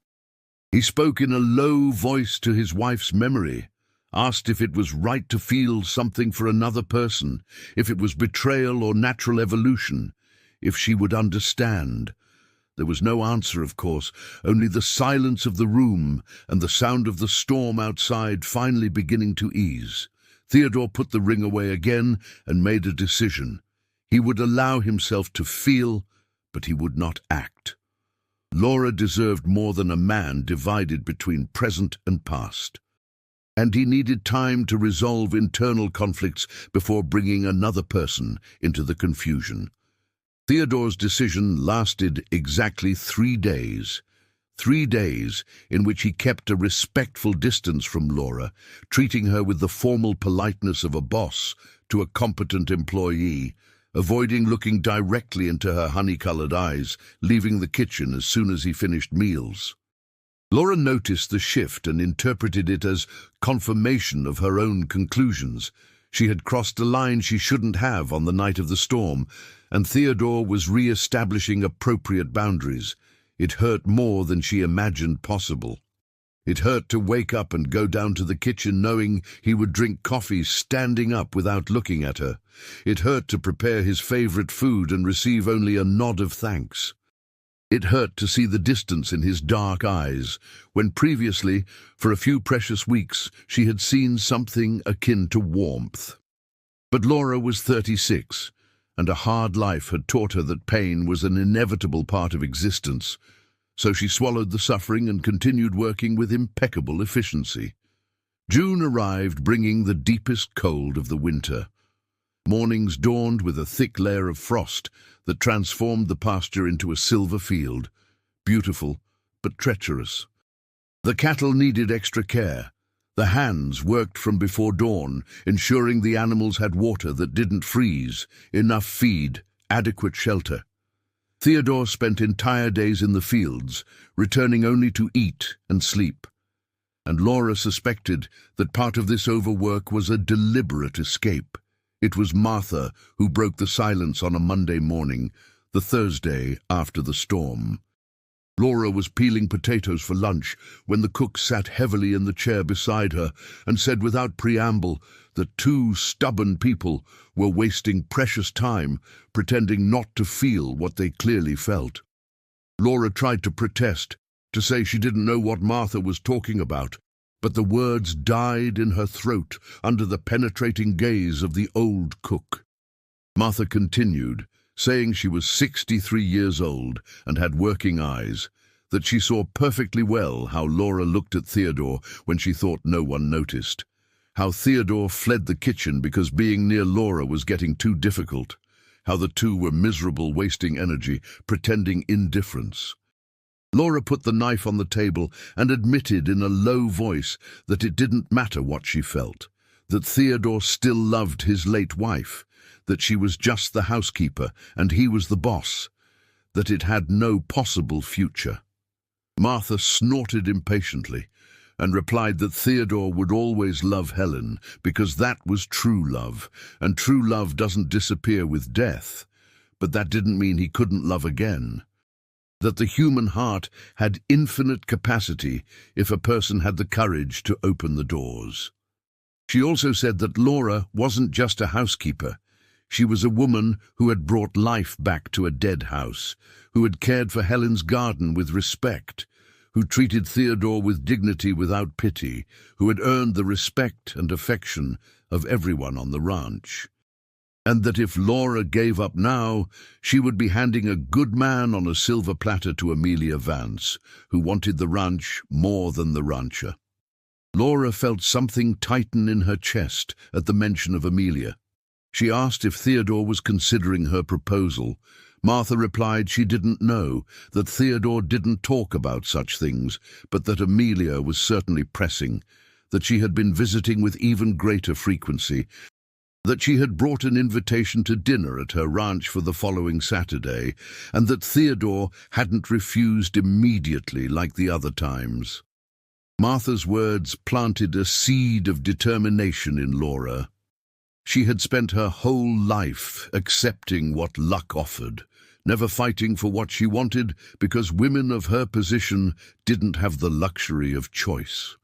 He spoke in a low voice to his wife's memory, asked if it was right to feel something for another person, if it was betrayal or natural evolution, if she would understand. There was no answer, of course, only the silence of the room and the sound of the storm outside finally beginning to ease. Theodore put the ring away again and made a decision. He would allow himself to feel, but he would not act. Laura deserved more than a man divided between present and past. And he needed time to resolve internal conflicts before bringing another person into the confusion. Theodore's decision lasted exactly 3 days. 3 days in which he kept a respectful distance from Laura, treating her with the formal politeness of a boss to a competent employee, avoiding looking directly into her honey-colored eyes, leaving the kitchen as soon as he finished meals. Laura noticed the shift and interpreted it as confirmation of her own conclusions. She had crossed a line she shouldn't have on the night of the storm, and Theodore was re-establishing appropriate boundaries. It hurt more than she imagined possible. It hurt to wake up and go down to the kitchen knowing he would drink coffee standing up without looking at her. It hurt to prepare his favorite food and receive only a nod of thanks. It hurt to see the distance in his dark eyes, when previously, for a few precious weeks, she had seen something akin to warmth. But Laura was 36, and a hard life had taught her that pain was an inevitable part of existence, so she swallowed the suffering and continued working with impeccable efficiency. June arrived, bringing the deepest cold of the winter. Mornings dawned with a thick layer of frost that transformed the pasture into a silver field, beautiful but treacherous. The cattle needed extra care. The hands worked from before dawn, ensuring the animals had water that didn't freeze, enough feed, adequate shelter. Theodore spent entire days in the fields, returning only to eat and sleep. And Laura suspected that part of this overwork was a deliberate escape. It was Martha who broke the silence on a Monday morning, the Thursday after the storm. Laura was peeling potatoes for lunch when the cook sat heavily in the chair beside her and said without preamble that 2 stubborn people were wasting precious time pretending not to feel what they clearly felt. Laura tried to protest, to say she didn't know what Martha was talking about, but the words died in her throat under the penetrating gaze of the old cook. Martha continued, saying she was 63 years old and had working eyes, that she saw perfectly well how Laura looked at Theodore when she thought no one noticed, how Theodore fled the kitchen because being near Laura was getting too difficult, how the two were miserable, wasting energy, pretending indifference. Laura put the knife on the table and admitted in a low voice that it didn't matter what she felt, that Theodore still loved his late wife, that she was just the housekeeper and he was the boss, that it had no possible future. Martha snorted impatiently and replied that Theodore would always love Helen because that was true love, and true love doesn't disappear with death, but that didn't mean he couldn't love again. That the human heart had infinite capacity if a person had the courage to open the doors. She also said that Laura wasn't just a housekeeper. She was a woman who had brought life back to a dead house, who had cared for Helen's garden with respect, who treated Theodore with dignity without pity, who had earned the respect and affection of everyone on the ranch. And that if Laura gave up now, she would be handing a good man on a silver platter to Amelia Vance, who wanted the ranch more than the rancher. Laura felt something tighten in her chest at the mention of Amelia. She asked if Theodore was considering her proposal. Martha replied she didn't know, that Theodore didn't talk about such things, but that Amelia was certainly pressing, that she had been visiting with even greater frequency, that she had brought an invitation to dinner at her ranch for the following Saturday, and that Theodore hadn't refused immediately like the other times. Martha's words planted a seed of determination in Laura. She had spent her whole life accepting what luck offered, never fighting for what she wanted because women of her position didn't have the luxury of choice.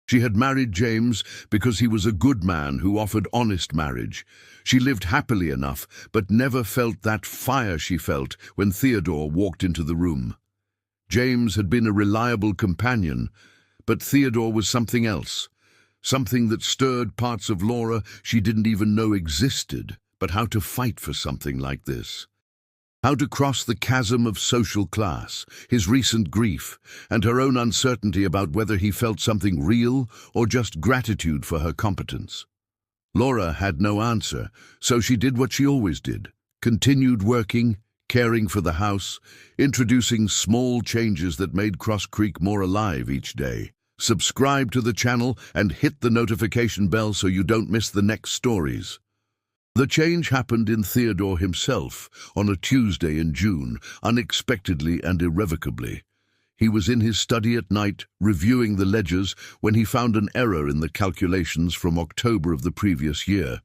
She had married James because he was a good man who offered honest marriage. She lived happily enough, but never felt that fire she felt when Theodore walked into the room. James had been a reliable companion, but Theodore was something else, something that stirred parts of Laura she didn't even know existed, but how to fight for something like this. How to cross the chasm of social class, his recent grief, and her own uncertainty about whether he felt something real or just gratitude for her competence. Laura had no answer, so she did what she always did, continued working, caring for the house, introducing small changes that made Cross Creek more alive each day. Subscribe to the channel and hit the notification bell so you don't miss the next stories. The change happened in Theodore himself on a Tuesday in June, unexpectedly and irrevocably. He was in his study at night, reviewing the ledgers, when he found an error in the calculations from October of the previous year.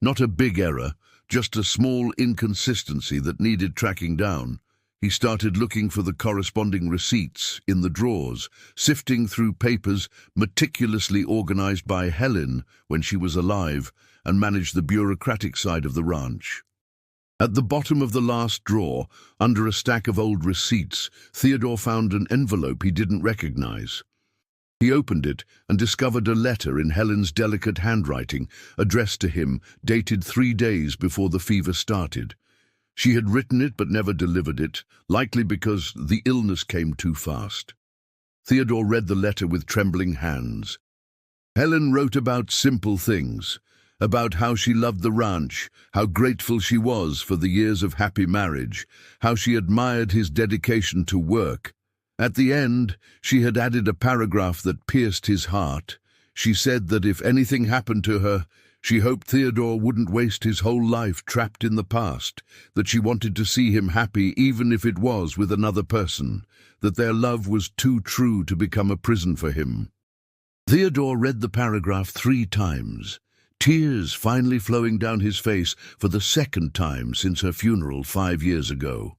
Not a big error, just a small inconsistency that needed tracking down. He started looking for the corresponding receipts in the drawers, sifting through papers meticulously organized by Helen when she was alive and managed the bureaucratic side of the ranch. At the bottom of the last drawer, under a stack of old receipts, Theodore found an envelope he didn't recognize. He opened it and discovered a letter in Helen's delicate handwriting, addressed to him, dated 3 days before the fever started. She had written it but never delivered it, likely because the illness came too fast. Theodore read the letter with trembling hands. Helen wrote about simple things, about how she loved the ranch, how grateful she was for the years of happy marriage, how she admired his dedication to work. At the end, she had added a paragraph that pierced his heart. She said that if anything happened to her, she hoped Theodore wouldn't waste his whole life trapped in the past, that she wanted to see him happy even if it was with another person, that their love was too true to become a prison for him. Theodore read the paragraph 3 times, tears finally flowing down his face for the second time since her funeral 5 years ago.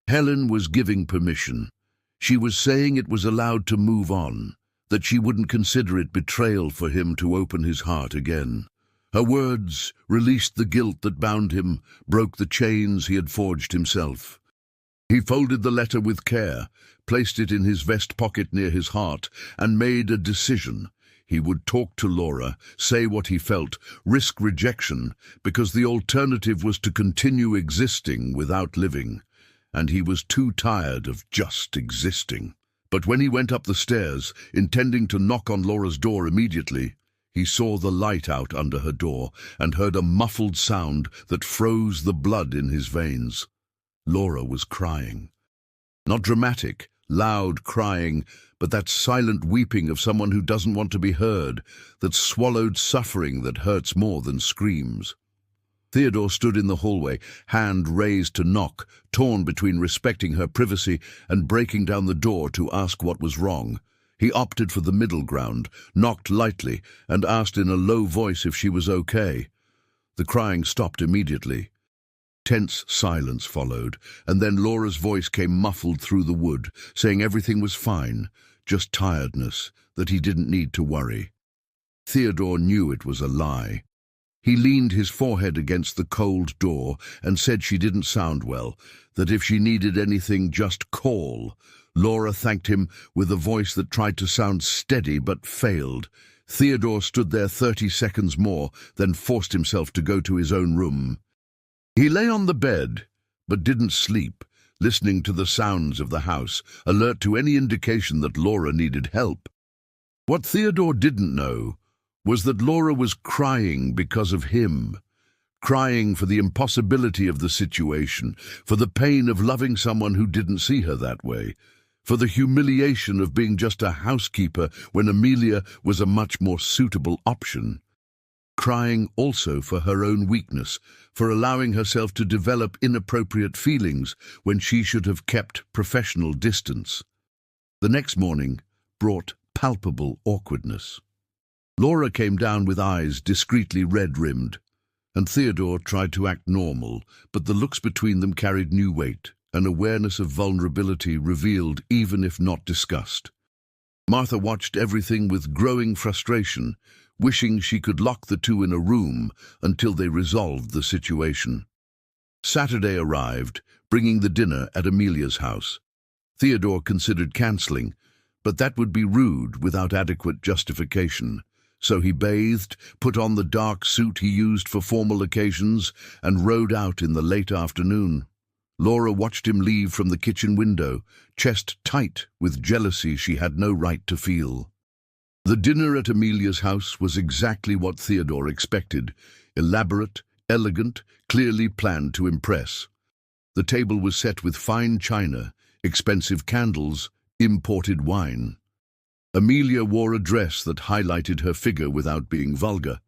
Helen was giving permission. She was saying it was allowed to move on, that she wouldn't consider it betrayal for him to open his heart again. Her words released the guilt that bound him, broke the chains he had forged himself. He folded the letter with care, placed it in his vest pocket near his heart, and made a decision. He would talk to Laura, say what he felt, risk rejection, because the alternative was to continue existing without living. and he was too tired of just existing. But when he went up the stairs, intending to knock on Laura's door immediately, he saw the light out under her door and heard a muffled sound that froze the blood in his veins. Laura was crying. Not dramatic, loud crying, but that silent weeping of someone who doesn't want to be heard, that swallowed suffering that hurts more than screams. Theodore stood in the hallway, hand raised to knock, torn between respecting her privacy and breaking down the door to ask what was wrong. He opted for the middle ground, knocked lightly, and asked in a low voice if she was okay. The crying stopped immediately. Tense silence followed, and then Laura's voice came muffled through the wood, saying everything was fine, just tiredness, that he didn't need to worry. Theodore knew it was a lie. He leaned his forehead against the cold door and said she didn't sound well, that if she needed anything, just call. Laura thanked him with a voice that tried to sound steady but failed. Theodore stood there 30 seconds more, then forced himself to go to his own room. He lay on the bed, but didn't sleep, listening to the sounds of the house, alert to any indication that Laura needed help. What Theodore didn't know was that Laura was crying because of him, crying for the impossibility of the situation, for the pain of loving someone who didn't see her that way, for the humiliation of being just a housekeeper when Amelia was a much more suitable option. Crying also for her own weakness, for allowing herself to develop inappropriate feelings when she should have kept professional distance. The next morning brought palpable awkwardness. Laura came down with eyes discreetly red-rimmed, and Theodore tried to act normal, but the looks between them carried new weight, an awareness of vulnerability revealed even if not discussed. Martha watched everything with growing frustration, wishing she could lock the two in a room until they resolved the situation. Saturday arrived, bringing the dinner at Amelia's house. Theodore considered cancelling, but that would be rude without adequate justification. So he bathed, put on the dark suit he used for formal occasions, and rode out in the late afternoon. Laura watched him leave from the kitchen window, chest tight with jealousy she had no right to feel. The dinner at Amelia's house was exactly what Theodore expected, elaborate, elegant, clearly planned to impress. The table was set with fine china, expensive candles, imported wine. Amelia wore a dress that highlighted her figure without being vulgar,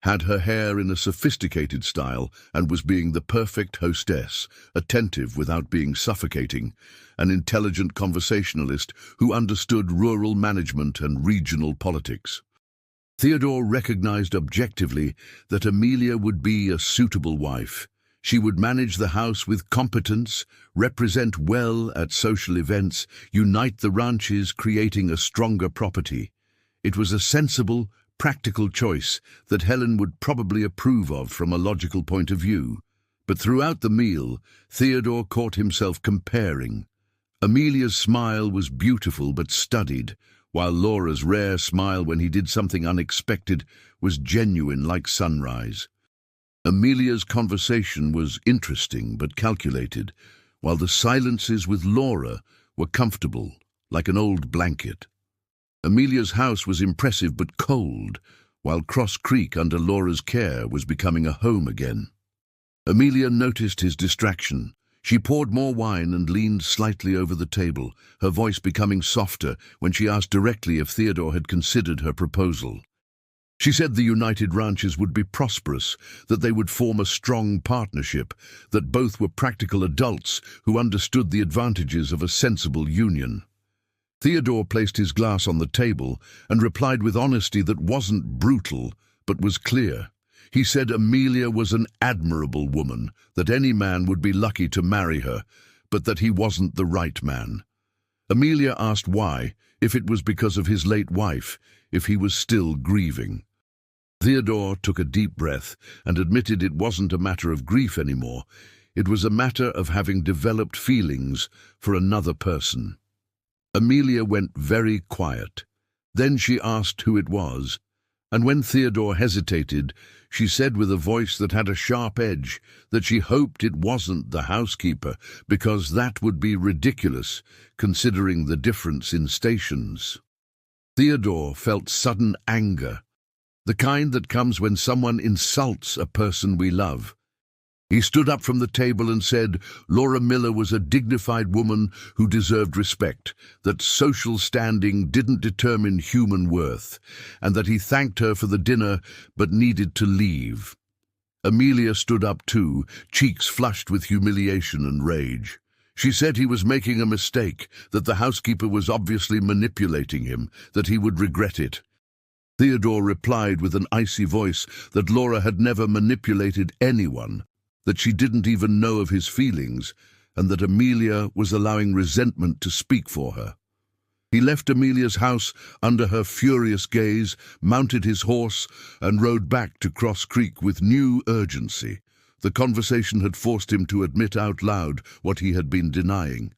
had her hair in a sophisticated style, and was being the perfect hostess, attentive without being suffocating, an intelligent conversationalist who understood rural management and regional politics. Theodore recognized objectively that Amelia would be a suitable wife. She would manage the house with competence, represent well at social events, unite the ranches, creating a stronger property. It was a sensible, practical choice that Helen would probably approve of from a logical point of view. But throughout the meal, Theodore caught himself comparing. Amelia's smile was beautiful but studied, while Laura's rare smile when he did something unexpected was genuine like sunrise. Amelia's conversation was interesting but calculated, while the silences with Laura were comfortable, like an old blanket. Amelia's house was impressive but cold, while Cross Creek under Laura's care was becoming a home again. Amelia noticed his distraction. She poured more wine and leaned slightly over the table, her voice becoming softer when she asked directly if Theodore had considered her proposal. She said the United Ranches would be prosperous, that they would form a strong partnership, that both were practical adults who understood the advantages of a sensible union. Theodore placed his glass on the table and replied with honesty that wasn't brutal, but was clear. He said Amelia was an admirable woman, that any man would be lucky to marry her, but that he wasn't the right man. Amelia asked why, if it was because of his late wife, if he was still grieving. Theodore took a deep breath and admitted it wasn't a matter of grief anymore. It was a matter of having developed feelings for another person. Amelia went very quiet. Then she asked who it was, And when Theodore hesitated, she said with a voice that had a sharp edge that she hoped it wasn't the housekeeper, because that would be ridiculous, considering the difference in stations. Theodore felt sudden anger, the kind that comes when someone insults a person we love. He stood up from the table and said Laura Miller was a dignified woman who deserved respect, that social standing didn't determine human worth, and that he thanked her for the dinner but needed to leave. Amelia stood up too, cheeks flushed with humiliation and rage. She said he was making a mistake, that the housekeeper was obviously manipulating him, that he would regret it. Theodore replied with an icy voice that Laura had never manipulated anyone, that she didn't even know of his feelings, and that Amelia was allowing resentment to speak for her. He left Amelia's house under her furious gaze, mounted his horse, and rode back to Cross Creek with new urgency. The conversation had forced him to admit out loud what he had been denying.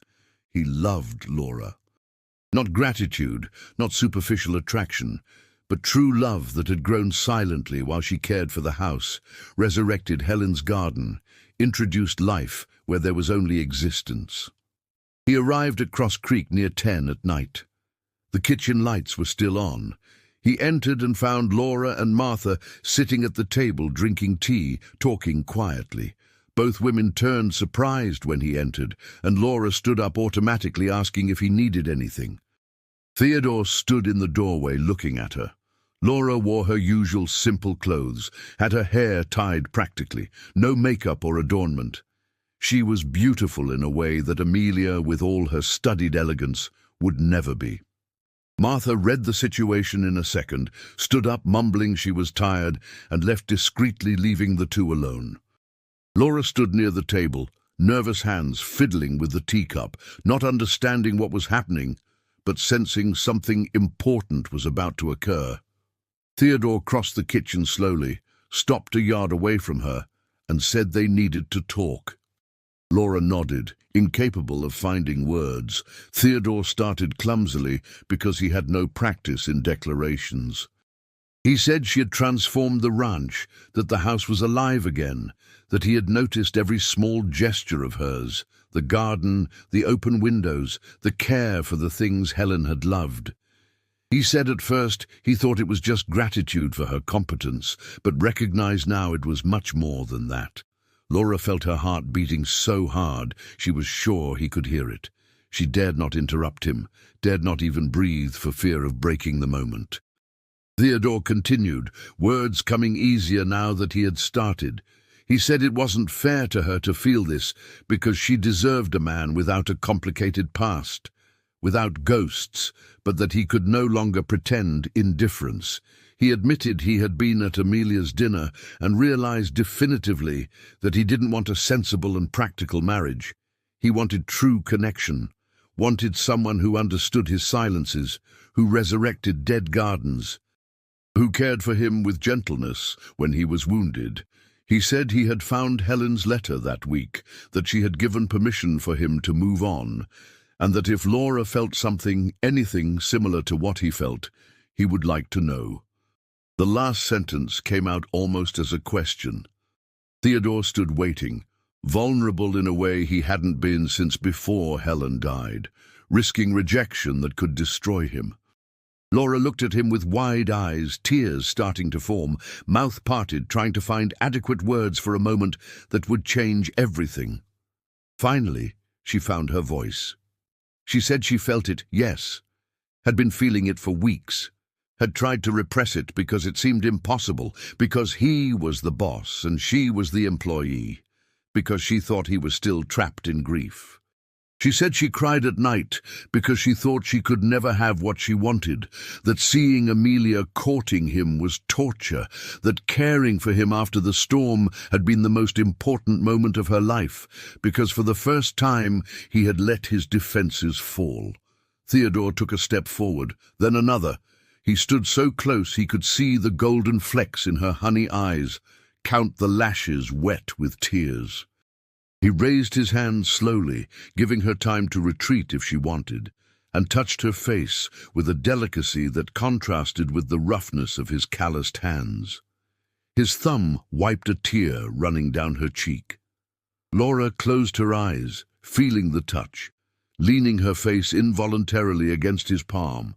He loved Laura. Not gratitude, not superficial attraction, but true love that had grown silently while she cared for the house, resurrected Helen's garden, introduced life where there was only existence. He arrived at Cross Creek near 10 at night. The kitchen lights were still on. He entered and found Laura and Martha sitting at the table drinking tea, talking quietly. Both women turned surprised when he entered, and Laura stood up automatically asking if he needed anything. Theodore stood in the doorway looking at her. Laura wore her usual simple clothes, had her hair tied practically, no makeup or adornment. She was beautiful in a way that Amelia, with all her studied elegance, would never be. Martha read the situation in a second, stood up mumbling she was tired, and left discreetly, leaving the two alone. Laura stood near the table, nervous hands fiddling with the teacup, not understanding what was happening, but sensing something important was about to occur. Theodore crossed the kitchen slowly, stopped a yard away from her, and said they needed to talk. Laura nodded, incapable of finding words. Theodore started clumsily because he had no practice in declarations. He said she had transformed the ranch, that the house was alive again, that he had noticed every small gesture of hers, the garden, the open windows, the care for the things Helen had loved. He said at first he thought it was just gratitude for her competence, but recognized now it was much more than that. Laura felt her heart beating so hard she was sure he could hear it. She dared not interrupt him, dared not even breathe for fear of breaking the moment. Theodore continued, words coming easier now that he had started. He said it wasn't fair to her to feel this because she deserved a man without a complicated past, without ghosts, but that he could no longer pretend indifference. He admitted he had been at Amelia's dinner and realized definitively that he didn't want a sensible and practical marriage. He wanted true connection, wanted someone who understood his silences, who resurrected dead gardens, who cared for him with gentleness when he was wounded. He said he had found Helen's letter that week, that she had given permission for him to move on, and that if Laura felt something, anything similar to what he felt, he would like to know. The last sentence came out almost as a question. Theodore stood waiting, vulnerable in a way he hadn't been since before Helen died, risking rejection that could destroy him. Laura looked at him with wide eyes, tears starting to form, mouth parted, trying to find adequate words for a moment that would change everything. Finally, she found her voice. She said she felt it, yes, had been feeling it for weeks, had tried to repress it because it seemed impossible, because he was the boss and she was the employee, because she thought he was still trapped in grief. She said she cried at night because she thought she could never have what she wanted, that seeing Amelia courting him was torture, that caring for him after the storm had been the most important moment of her life, because for the first time he had let his defenses fall. Theodore took a step forward, then another. He stood so close he could see the golden flecks in her honey eyes, count the lashes wet with tears. He raised his hand slowly, giving her time to retreat if she wanted, and touched her face with a delicacy that contrasted with the roughness of his calloused hands. His thumb wiped a tear running down her cheek. Laura closed her eyes, feeling the touch, leaning her face involuntarily against his palm.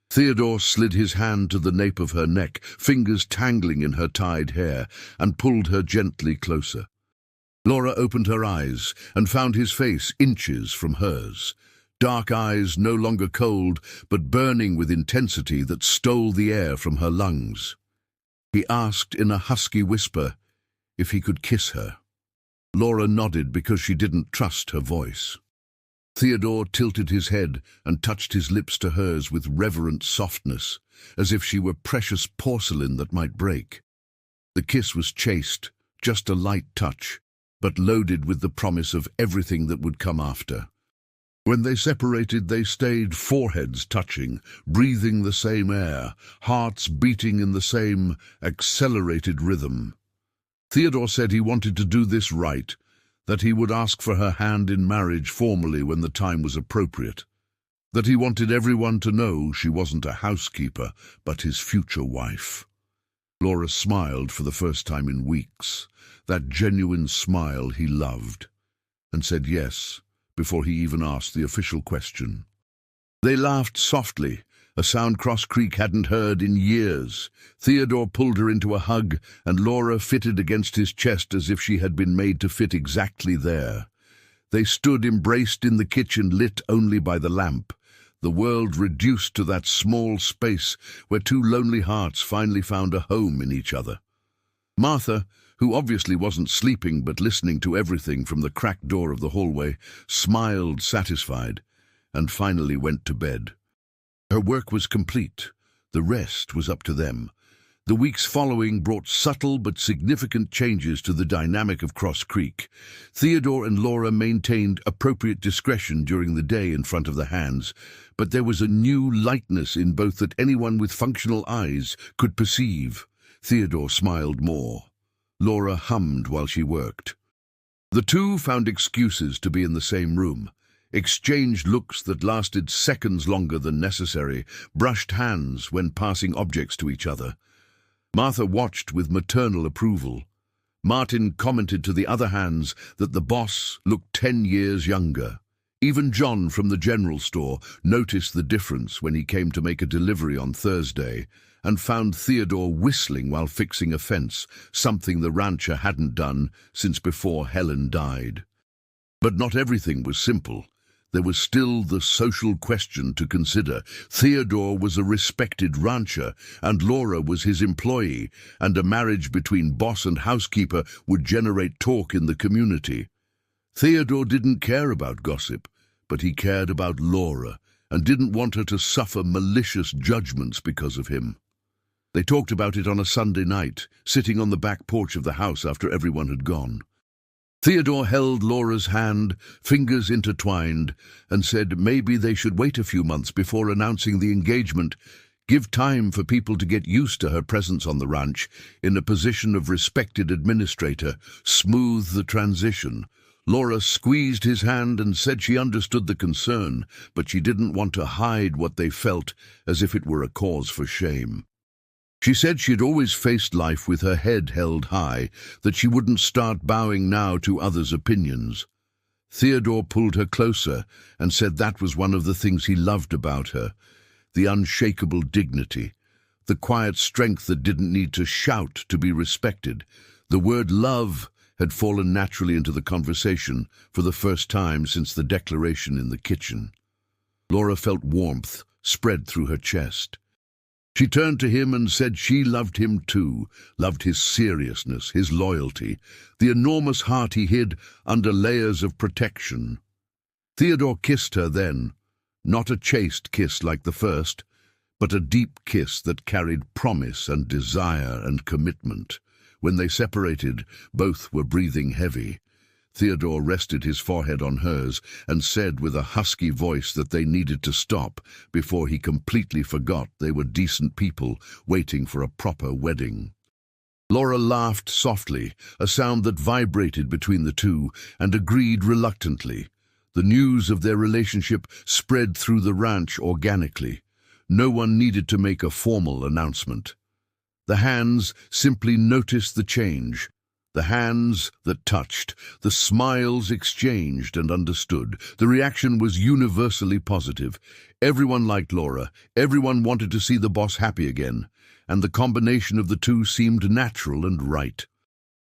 Theodore slid his hand to the nape of her neck, fingers tangling in her tied hair, and pulled her gently closer. Laura opened her eyes and found his face inches from hers, dark eyes no longer cold but burning with intensity that stole the air from her lungs. He asked in a husky whisper if he could kiss her. Laura nodded because she didn't trust her voice. Theodore tilted his head and touched his lips to hers with reverent softness, as if she were precious porcelain that might break. The kiss was chaste, just a light touch, but loaded with the promise of everything that would come after. When they separated, they stayed foreheads touching, breathing the same air, hearts beating in the same accelerated rhythm. Theodore said he wanted to do this right, that he would ask for her hand in marriage formally when the time was appropriate, that he wanted everyone to know she wasn't a housekeeper, but his future wife. Laura smiled for the first time in weeks, that genuine smile he loved, and said yes, before he even asked the official question. They laughed softly, a sound Cross Creek hadn't heard in years. Theodore pulled her into a hug, and Laura fitted against his chest as if she had been made to fit exactly there. They stood embraced in the kitchen, lit only by the lamp, the world reduced to that small space where two lonely hearts finally found a home in each other. Martha, who obviously wasn't sleeping but listening to everything from the cracked door of the hallway, smiled satisfied, and finally went to bed. Her work was complete. The rest was up to them. The weeks following brought subtle but significant changes to the dynamic of Cross Creek. Theodore and Laura maintained appropriate discretion during the day in front of the hands, but there was a new lightness in both that anyone with functional eyes could perceive. Theodore smiled more. Laura hummed while she worked. The two found excuses to be in the same room, exchanged looks that lasted seconds longer than necessary, brushed hands when passing objects to each other. Martha watched with maternal approval. Martin commented to the other hands that the boss looked 10 years younger. Even John from the general store noticed the difference when he came to make a delivery on Thursday, and found Theodore whistling while fixing a fence, something the rancher hadn't done since before Helen died. But not everything was simple. There was still the social question to consider. Theodore was a respected rancher, and Laura was his employee, and a marriage between boss and housekeeper would generate talk in the community. Theodore didn't care about gossip, but he cared about Laura, and didn't want her to suffer malicious judgments because of him. They talked about it on a Sunday night, sitting on the back porch of the house after everyone had gone. Theodore held Laura's hand, fingers intertwined, and said maybe they should wait a few months before announcing the engagement, give time for people to get used to her presence on the ranch, in a position of respected administrator, smooth the transition. Laura squeezed his hand and said she understood the concern, but she didn't want to hide what they felt as if it were a cause for shame. She said she'd always faced life with her head held high, that she wouldn't start bowing now to others' opinions. Theodore pulled her closer and said that was one of the things he loved about her, the unshakable dignity, the quiet strength that didn't need to shout to be respected. The word love had fallen naturally into the conversation for the first time since the declaration in the kitchen. Laura felt warmth spread through her chest. She turned to him and said she loved him too, loved his seriousness, his loyalty, the enormous heart he hid under layers of protection. Theodore kissed her then, not a chaste kiss like the first, but a deep kiss that carried promise and desire and commitment. When they separated, both were breathing heavy. Theodore rested his forehead on hers and said with a husky voice that they needed to stop before he completely forgot they were decent people waiting for a proper wedding. Laura laughed softly, a sound that vibrated between the two, and agreed reluctantly. The news of their relationship spread through the ranch organically. No one needed to make a formal announcement. The hands simply noticed the change. The hands that touched, the smiles exchanged and understood. The reaction was universally positive. Everyone liked Laura. Everyone wanted to see the boss happy again, and the combination of the two seemed natural and right.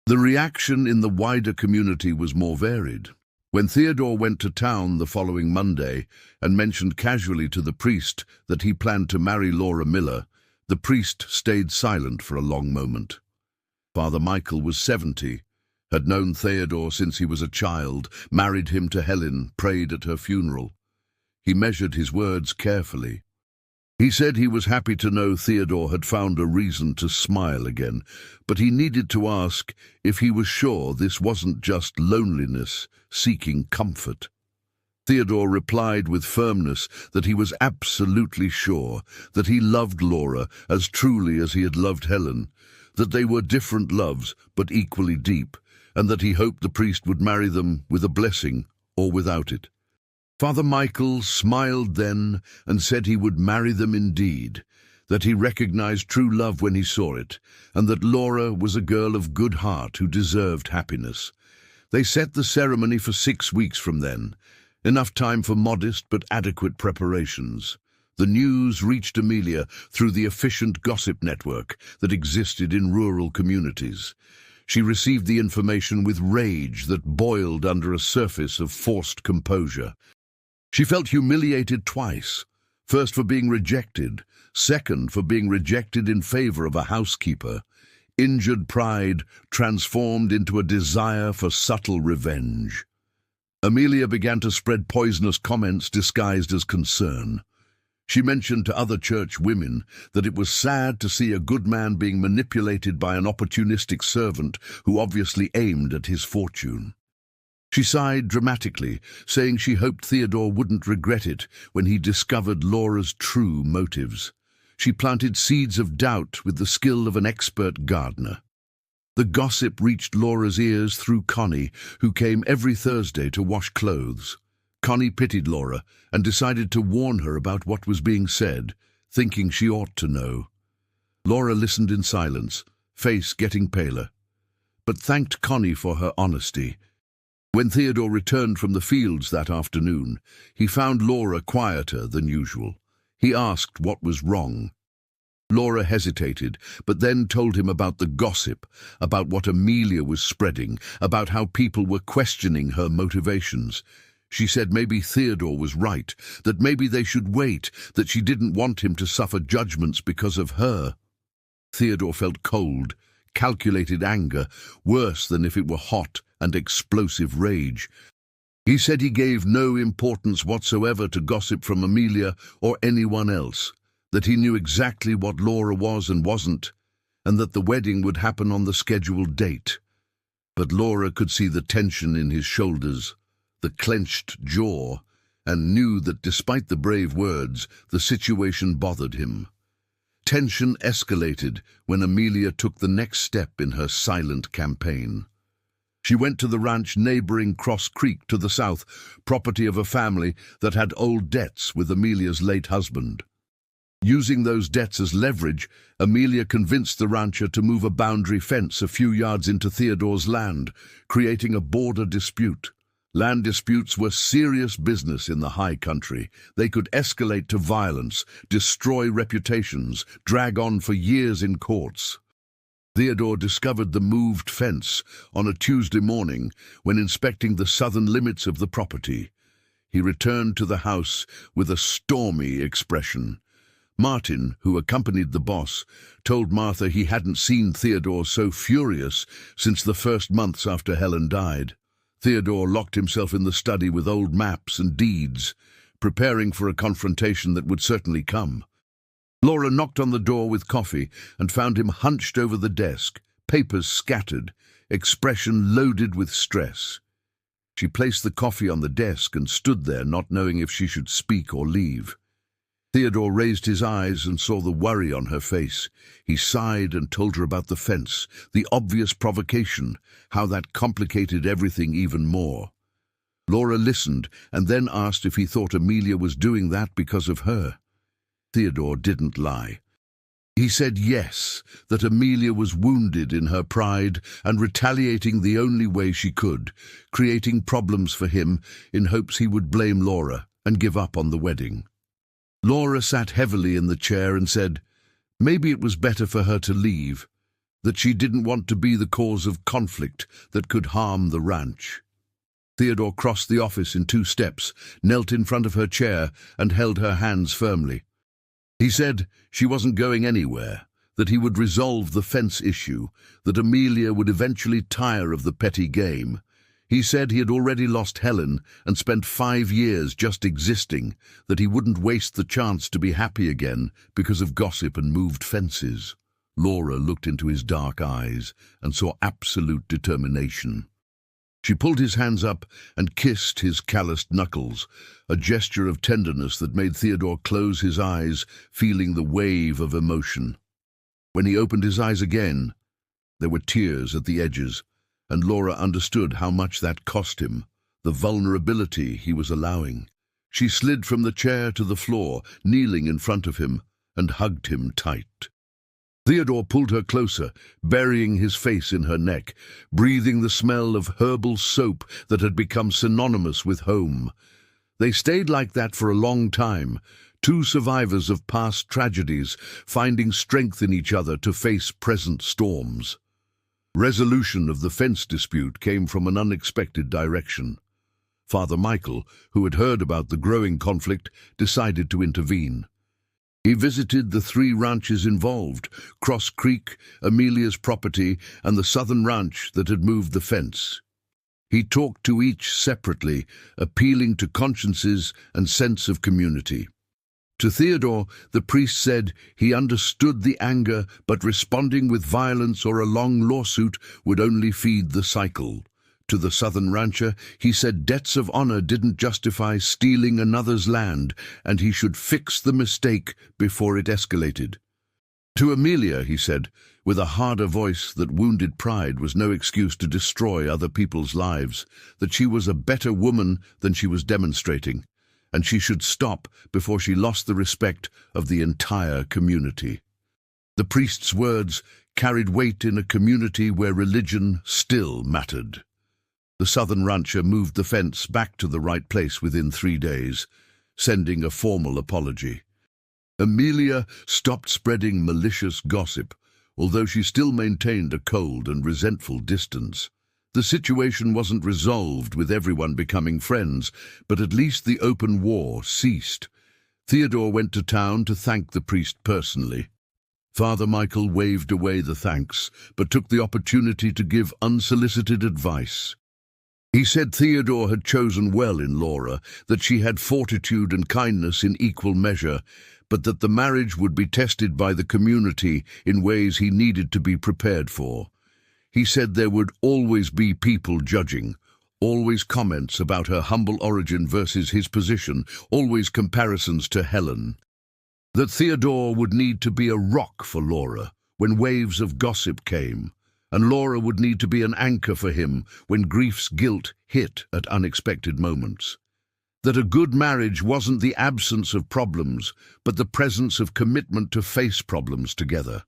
The reaction in the wider community was more varied. When Theodore went to town the following Monday and mentioned casually to the priest that he planned to marry Laura Miller, the priest stayed silent for a long moment. Father Michael was 70, had known Theodore since he was a child, married him to Helen, prayed at her funeral. He measured his words carefully. He said he was happy to know Theodore had found a reason to smile again, but he needed to ask if he was sure this wasn't just loneliness seeking comfort. Theodore replied with firmness that he was absolutely sure that he loved Laura as truly as he had loved Helen, that they were different loves but equally deep, and that he hoped the priest would marry them with a blessing or without it. Father Michael smiled then and said he would marry them indeed, that he recognized true love when he saw it, and that Laura was a girl of good heart who deserved happiness. They set the ceremony for 6 weeks from then, enough time for modest but adequate preparations. The news reached Amelia through the efficient gossip network that existed in rural communities. She received the information with rage that boiled under a surface of forced composure. She felt humiliated twice, first for being rejected, second for being rejected in favor of a housekeeper. Injured pride transformed into a desire for subtle revenge. Amelia began to spread poisonous comments disguised as concern. She mentioned to other church women that it was sad to see a good man being manipulated by an opportunistic servant who obviously aimed at his fortune. She sighed dramatically, saying she hoped Theodore wouldn't regret it when he discovered Laura's true motives. She planted seeds of doubt with the skill of an expert gardener. The gossip reached Laura's ears through Connie, who came every Thursday to wash clothes. Connie pitied Laura and decided to warn her about what was being said, thinking she ought to know. Laura listened in silence, face getting paler, but thanked Connie for her honesty. When Theodore returned from the fields that afternoon, he found Laura quieter than usual. He asked what was wrong. Laura hesitated, but then told him about the gossip, about what Amelia was spreading, about how people were questioning her motivations. She said maybe Theodore was right, that maybe they should wait, that she didn't want him to suffer judgments because of her. Theodore felt cold, calculated anger, worse than if it were hot and explosive rage. He said he gave no importance whatsoever to gossip from Amelia or anyone else, that he knew exactly what Laura was and wasn't, and that the wedding would happen on the scheduled date. But Laura could see the tension in his shoulders, the clenched jaw, and knew that despite the brave words, the situation bothered him. Tension escalated when Amelia took the next step in her silent campaign. She went to the ranch neighboring Cross Creek to the south, property of a family that had old debts with Amelia's late husband. Using those debts as leverage, Amelia convinced the rancher to move a boundary fence a few yards into Theodore's land, creating a border dispute. Land disputes were serious business in the high country. They could escalate to violence, destroy reputations, drag on for years in courts. Theodore discovered the moved fence on a Tuesday morning when inspecting the southern limits of the property. He returned to the house with a stormy expression. Martin, who accompanied the boss, told Martha he hadn't seen Theodore so furious since the first months after Helen died. Theodore locked himself in the study with old maps and deeds, preparing for a confrontation that would certainly come. Laura knocked on the door with coffee and found him hunched over the desk, papers scattered, expression loaded with stress. She placed the coffee on the desk and stood there, not knowing if she should speak or leave. Theodore raised his eyes and saw the worry on her face. He sighed and told her about the fence, the obvious provocation, how that complicated everything even more. Laura listened and then asked if he thought Amelia was doing that because of her. Theodore didn't lie. He said yes, that Amelia was wounded in her pride and retaliating the only way she could, creating problems for him in hopes he would blame Laura and give up on the wedding. Laura sat heavily in the chair and said, maybe it was better for her to leave, that she didn't want to be the cause of conflict that could harm the ranch. Theodore crossed the office in 2 steps, knelt in front of her chair and held her hands firmly. He said she wasn't going anywhere, that he would resolve the fence issue, that Amelia would eventually tire of the petty game. He said he had already lost Helen and spent 5 years just existing, that he wouldn't waste the chance to be happy again because of gossip and moved fences. Laura looked into his dark eyes and saw absolute determination. She pulled his hands up and kissed his calloused knuckles, a gesture of tenderness that made Theodore close his eyes, feeling the wave of emotion. When he opened his eyes again, there were tears at the edges, and Laura understood how much that cost him, the vulnerability he was allowing. She slid from the chair to the floor, kneeling in front of him, and hugged him tight. Theodore pulled her closer, burying his face in her neck, breathing the smell of herbal soap that had become synonymous with home. They stayed like that for a long time, 2 survivors of past tragedies, finding strength in each other to face present storms. Resolution of the fence dispute came from an unexpected direction. Father Michael, who had heard about the growing conflict, decided to intervene. He visited the 3 ranches involved, Cross Creek, Amelia's property, and the southern ranch that had moved the fence. He talked to each separately, appealing to consciences and sense of community. To Theodore, the priest said he understood the anger, but responding with violence or a long lawsuit would only feed the cycle. To the southern rancher, he said debts of honor didn't justify stealing another's land, and he should fix the mistake before it escalated. To Amelia, he said, with a harder voice, that wounded pride was no excuse to destroy other people's lives, that she was a better woman than she was demonstrating, and she should stop before she lost the respect of the entire community. The priest's words carried weight in a community where religion still mattered. The southern rancher moved the fence back to the right place within 3 days, sending a formal apology. Amelia stopped spreading malicious gossip, although she still maintained a cold and resentful distance. The situation wasn't resolved with everyone becoming friends, but at least the open war ceased. Theodore went to town to thank the priest personally. Father Michael waved away the thanks, but took the opportunity to give unsolicited advice. He said Theodore had chosen well in Laura, that she had fortitude and kindness in equal measure, but that the marriage would be tested by the community in ways he needed to be prepared for. He said there would always be people judging, always comments about her humble origin versus his position, always comparisons to Helen. That Theodore would need to be a rock for Laura when waves of gossip came, and Laura would need to be an anchor for him when grief's guilt hit at unexpected moments. That a good marriage wasn't the absence of problems, but the presence of commitment to face problems together.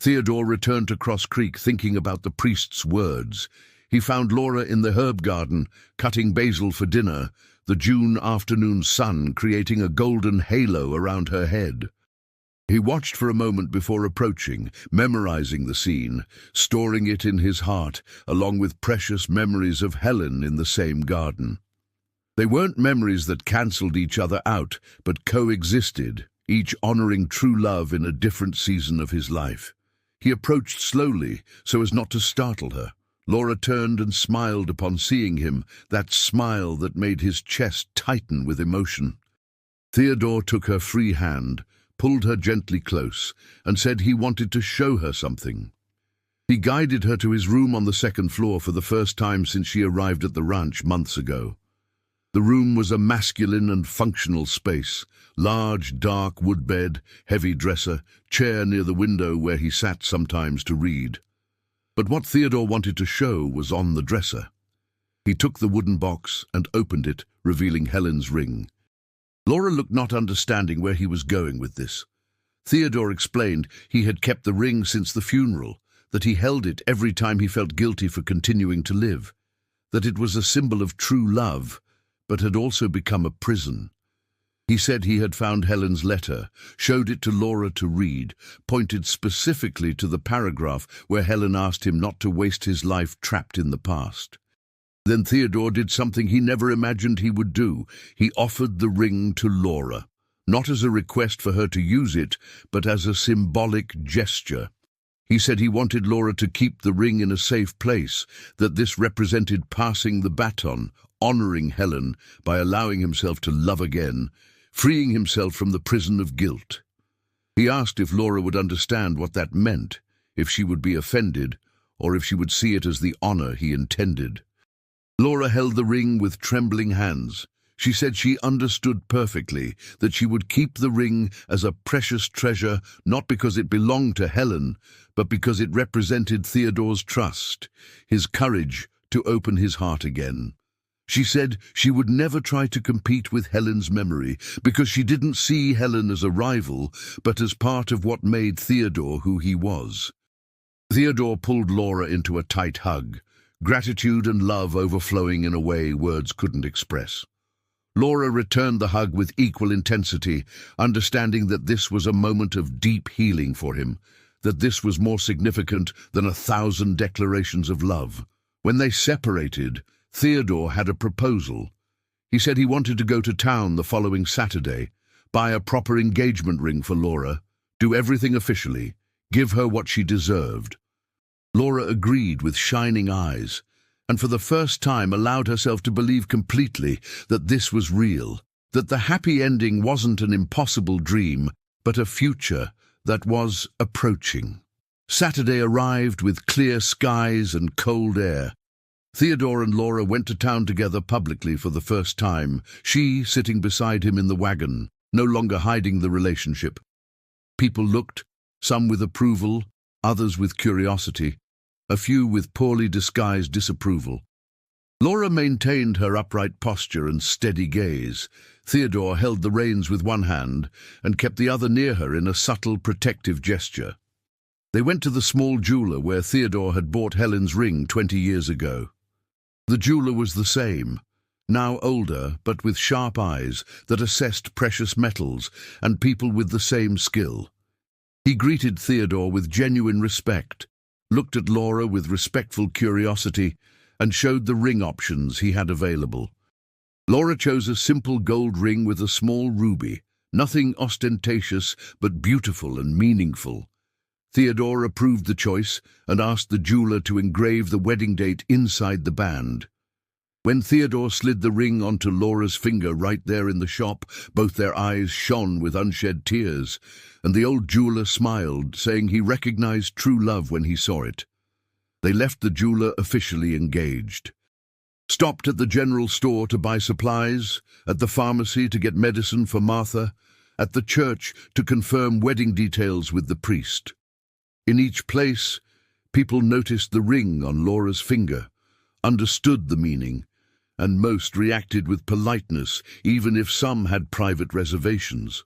Theodore returned to Cross Creek thinking about the priest's words. He found Laura in the herb garden, cutting basil for dinner, the June afternoon sun creating a golden halo around her head. He watched for a moment before approaching, memorizing the scene, storing it in his heart, along with precious memories of Helen in the same garden. They weren't memories that cancelled each other out, but coexisted, each honoring true love in a different season of his life. He approached slowly, so as not to startle her. Laura turned and smiled upon seeing him, that smile that made his chest tighten with emotion. Theodore took her free hand, pulled her gently close, and said he wanted to show her something. He guided her to his room on the 2nd floor for the first time since she arrived at the ranch months ago. The room was a masculine and functional space, large, dark wood bed, heavy dresser, chair near the window where he sat sometimes to read. But what Theodore wanted to show was on the dresser. He took the wooden box and opened it, revealing Helen's ring. Laura looked, not understanding where he was going with this. Theodore explained he had kept the ring since the funeral, that he held it every time he felt guilty for continuing to live, that it was a symbol of true love, but had also become a prison. He said he had found Helen's letter, showed it to Laura to read, pointed specifically to the paragraph where Helen asked him not to waste his life trapped in the past. Then Theodore did something he never imagined he would do. He offered the ring to Laura, not as a request for her to use it, but as a symbolic gesture. He said he wanted Laura to keep the ring in a safe place, that this represented passing the baton, honoring Helen by allowing himself to love again, freeing himself from the prison of guilt. He asked if Laura would understand what that meant, if she would be offended, or if she would see it as the honor he intended. Laura held the ring with trembling hands. She said she understood perfectly that she would keep the ring as a precious treasure, not because it belonged to Helen, but because it represented Theodore's trust, his courage to open his heart again. She said she would never try to compete with Helen's memory, because she didn't see Helen as a rival, but as part of what made Theodore who he was. Theodore pulled Laura into a tight hug, gratitude and love overflowing in a way words couldn't express. Laura returned the hug with equal intensity, understanding that this was a moment of deep healing for him, that this was more significant than 1,000 declarations of love. When they separated, Theodore had a proposal. He said he wanted to go to town the following Saturday, buy a proper engagement ring for Laura, do everything officially, give her what she deserved. Laura agreed with shining eyes, and for the first time allowed herself to believe completely that this was real, that the happy ending wasn't an impossible dream, but a future that was approaching. Saturday arrived with clear skies and cold air. Theodore and Laura went to town together publicly for the first time, she sitting beside him in the wagon, no longer hiding the relationship. People looked, some with approval, others with curiosity, a few with poorly disguised disapproval. Laura maintained her upright posture and steady gaze. Theodore held the reins with one hand and kept the other near her in a subtle, protective gesture. They went to the small jeweler where Theodore had bought Helen's ring 20 years ago. The jeweler was the same, now older but with sharp eyes that assessed precious metals and people with the same skill. He greeted Theodore with genuine respect, looked at Laura with respectful curiosity, and showed the ring options he had available. Laura chose a simple gold ring with a small ruby, nothing ostentatious but beautiful and meaningful. Theodore approved the choice and asked the jeweler to engrave the wedding date inside the band. When Theodore slid the ring onto Laura's finger right there in the shop, both their eyes shone with unshed tears, and the old jeweler smiled, saying he recognized true love when he saw it. They left the jeweler officially engaged. Stopped at the general store to buy supplies, at the pharmacy to get medicine for Martha, at the church to confirm wedding details with the priest. In each place, people noticed the ring on Laura's finger, understood the meaning, and most reacted with politeness, even if some had private reservations.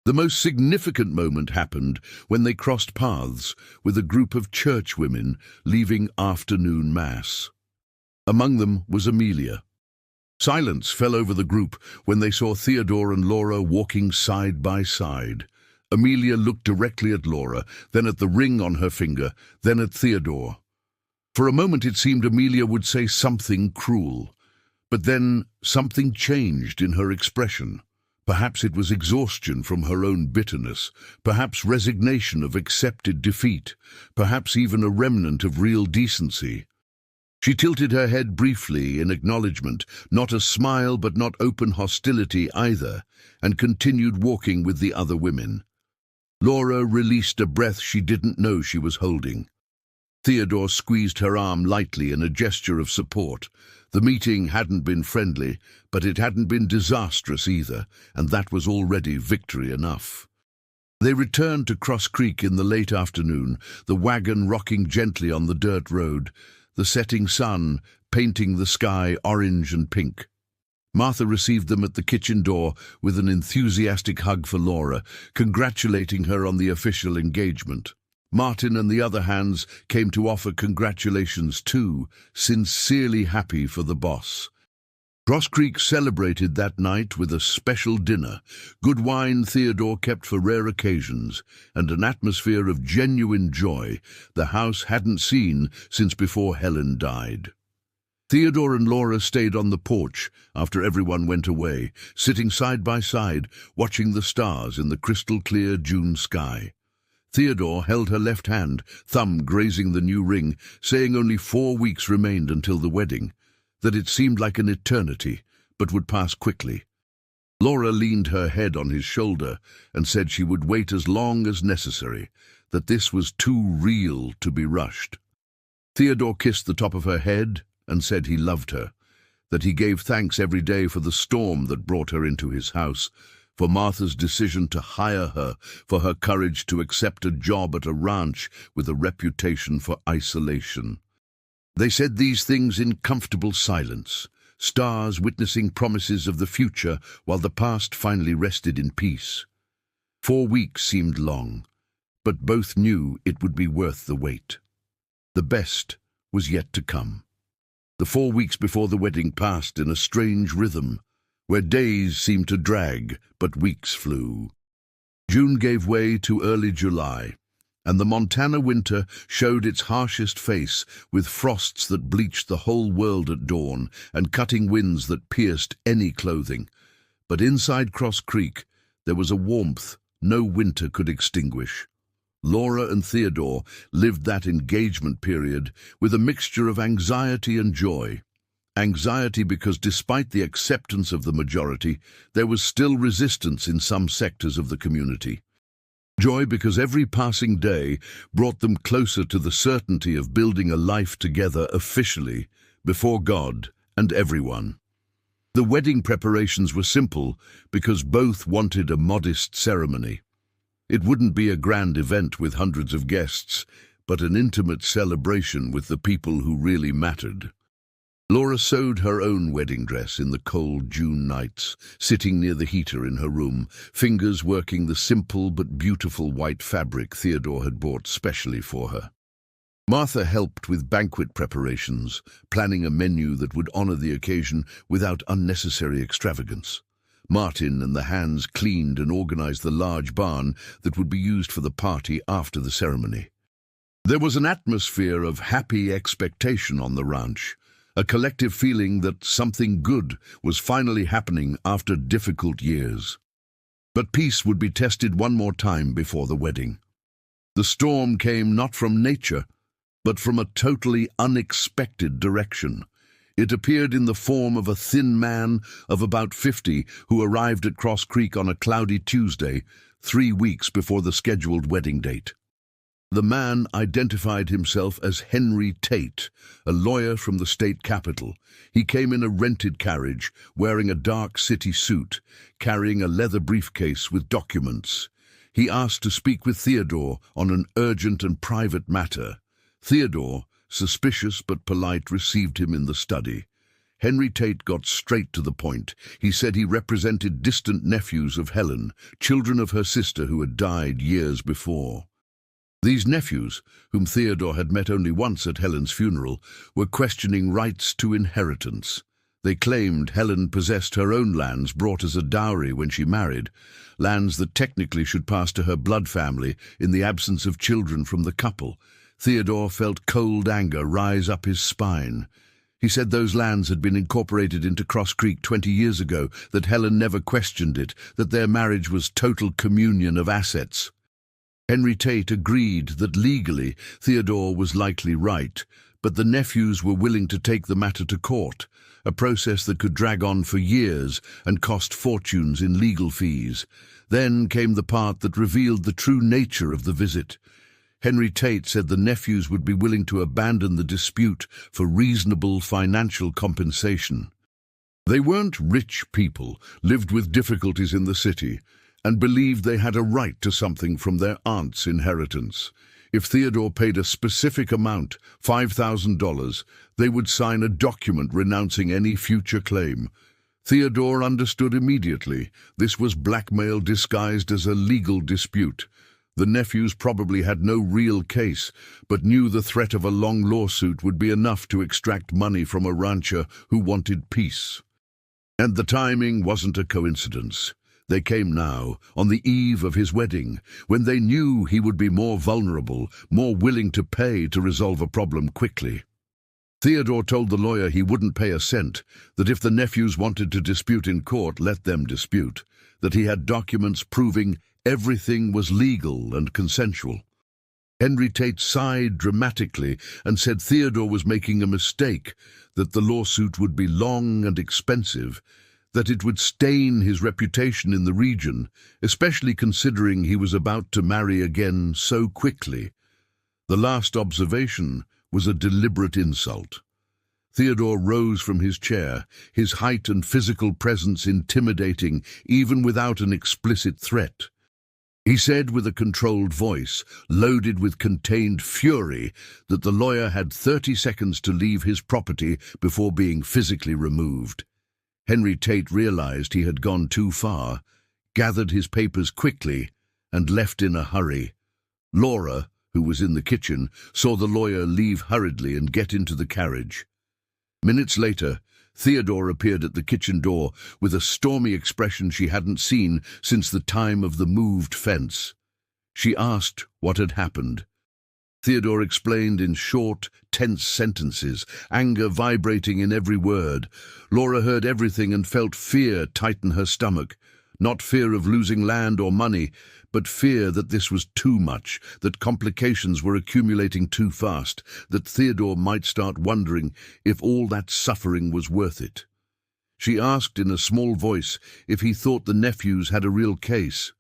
The most significant moment happened when they crossed paths with a group of churchwomen leaving afternoon mass. Among them was Amelia. Silence fell over the group when they saw Theodore and Laura walking side by side. Amelia looked directly at Laura, then at the ring on her finger, then at Theodore. For a moment it seemed Amelia would say something cruel, but then something changed in her expression. Perhaps it was exhaustion from her own bitterness, perhaps resignation of accepted defeat, perhaps even a remnant of real decency. She tilted her head briefly in acknowledgement, not a smile but not open hostility either, and continued walking with the other women. Laura released a breath she didn't know she was holding. Theodore squeezed her arm lightly in a gesture of support. The meeting hadn't been friendly, but it hadn't been disastrous either, and that was already victory enough. They returned to Cross Creek in the late afternoon, the wagon rocking gently on the dirt road, the setting sun painting the sky orange and pink. Martha received them at the kitchen door with an enthusiastic hug for Laura, congratulating her on the official engagement. Martin and the other hands came to offer congratulations too, sincerely happy for the boss. Cross Creek celebrated that night with a special dinner, good wine Theodore kept for rare occasions, and an atmosphere of genuine joy the house hadn't seen since before Helen died. Theodore and Laura stayed on the porch after everyone went away, sitting side by side, watching the stars in the crystal-clear June sky. Theodore held her left hand, thumb grazing the new ring, saying only 4 weeks remained until the wedding, that it seemed like an eternity, but would pass quickly. Laura leaned her head on his shoulder and said she would wait as long as necessary, that this was too real to be rushed. Theodore kissed the top of her head and said he loved her, that he gave thanks every day for the storm that brought her into his house, for Martha's decision to hire her, for her courage to accept a job at a ranch with a reputation for isolation. They said these things in comfortable silence, stars witnessing promises of the future while the past finally rested in peace. 4 weeks seemed long, but both knew it would be worth the wait. The best was yet to come. The 4 weeks before the wedding passed in a strange rhythm, where days seemed to drag, but weeks flew. June gave way to early July, and the Montana winter showed its harshest face with frosts that bleached the whole world at dawn and cutting winds that pierced any clothing. But inside Cross Creek there was a warmth no winter could extinguish. Laura and Theodore lived that engagement period with a mixture of anxiety and joy. Anxiety because despite the acceptance of the majority, there was still resistance in some sectors of the community. Joy because every passing day brought them closer to the certainty of building a life together officially, before God and everyone. The wedding preparations were simple because both wanted a modest ceremony. It wouldn't be a grand event with hundreds of guests, but an intimate celebration with the people who really mattered. Laura sewed her own wedding dress in the cold June nights, sitting near the heater in her room, fingers working the simple but beautiful white fabric Theodore had bought specially for her. Martha helped with banquet preparations, planning a menu that would honor the occasion without unnecessary extravagance. Martin and the hands cleaned and organized the large barn that would be used for the party after the ceremony. There was an atmosphere of happy expectation on the ranch, a collective feeling that something good was finally happening after difficult years. But peace would be tested one more time before the wedding. The storm came not from nature, but from a totally unexpected direction. It appeared in the form of a thin man of about 50 who arrived at Cross Creek on a cloudy Tuesday, 3 weeks before the scheduled wedding date. The man identified himself as Henry Tate, a lawyer from the state capital. He came in a rented carriage, wearing a dark city suit, carrying a leather briefcase with documents. He asked to speak with Theodore on an urgent and private matter. Theodore, suspicious but polite, received him in the study. Henry Tate got straight to the point. He said he represented distant nephews of Helen, children of her sister who had died years before. These nephews, whom Theodore had met only once at Helen's funeral, were questioning rights to inheritance. They claimed Helen possessed her own lands brought as a dowry when she married, lands that technically should pass to her blood family in the absence of children from the couple. Theodore felt cold anger rise up his spine. He said those lands had been incorporated into Cross Creek 20 years ago, that Helen never questioned it, that their marriage was total communion of assets. Henry Tate agreed that legally Theodore was likely right, but the nephews were willing to take the matter to court, a process that could drag on for years and cost fortunes in legal fees. Then came the part that revealed the true nature of the visit. Henry Tate said the nephews would be willing to abandon the dispute for reasonable financial compensation. They weren't rich people, lived with difficulties in the city, and believed they had a right to something from their aunt's inheritance. If Theodore paid a specific amount, $5,000, they would sign a document renouncing any future claim. Theodore understood immediately. This was blackmail disguised as a legal dispute. The nephews probably had no real case, but knew the threat of a long lawsuit would be enough to extract money from a rancher who wanted peace. And the timing wasn't a coincidence. They came now, on the eve of his wedding, when they knew he would be more vulnerable, more willing to pay to resolve a problem quickly. Theodore told the lawyer he wouldn't pay a cent, that if the nephews wanted to dispute in court, let them dispute, that he had documents proving everything was legal and consensual. Henry Tate sighed dramatically and said Theodore was making a mistake, that the lawsuit would be long and expensive, that it would stain his reputation in the region, especially considering he was about to marry again so quickly. The last observation was a deliberate insult. Theodore rose from his chair, his height and physical presence intimidating even without an explicit threat. He said with a controlled voice, loaded with contained fury, that the lawyer had 30 seconds to leave his property before being physically removed. Henry Tate realized he had gone too far, gathered his papers quickly, and left in a hurry. Laura, who was in the kitchen, saw the lawyer leave hurriedly and get into the carriage. Minutes later, Theodore appeared at the kitchen door with a stormy expression she hadn't seen since the time of the moved fence. She asked what had happened. Theodore explained in short, tense sentences, anger vibrating in every word. Laura heard everything and felt fear tighten her stomach. Not fear of losing land or money, but fear that this was too much, that complications were accumulating too fast, that Theodore might start wondering if all that suffering was worth it. She asked in a small voice if he thought the nephews had a real case.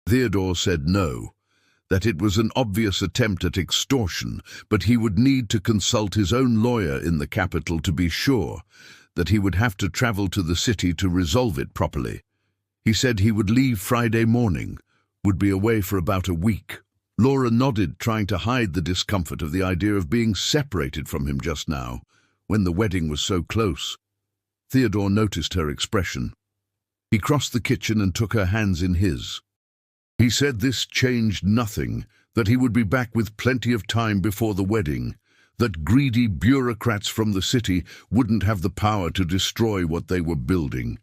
Theodore said no, that it was an obvious attempt at extortion, but he would need to consult his own lawyer in the capital to be sure, that he would have to travel to the city to resolve it properly. He said he would leave Friday morning, would be away for about a week. Laura nodded, trying to hide the discomfort of the idea of being separated from him just now, when the wedding was so close. Theodore noticed her expression. He crossed the kitchen and took her hands in his. He said this changed nothing, that he would be back with plenty of time before the wedding, that greedy bureaucrats from the city wouldn't have the power to destroy what they were building.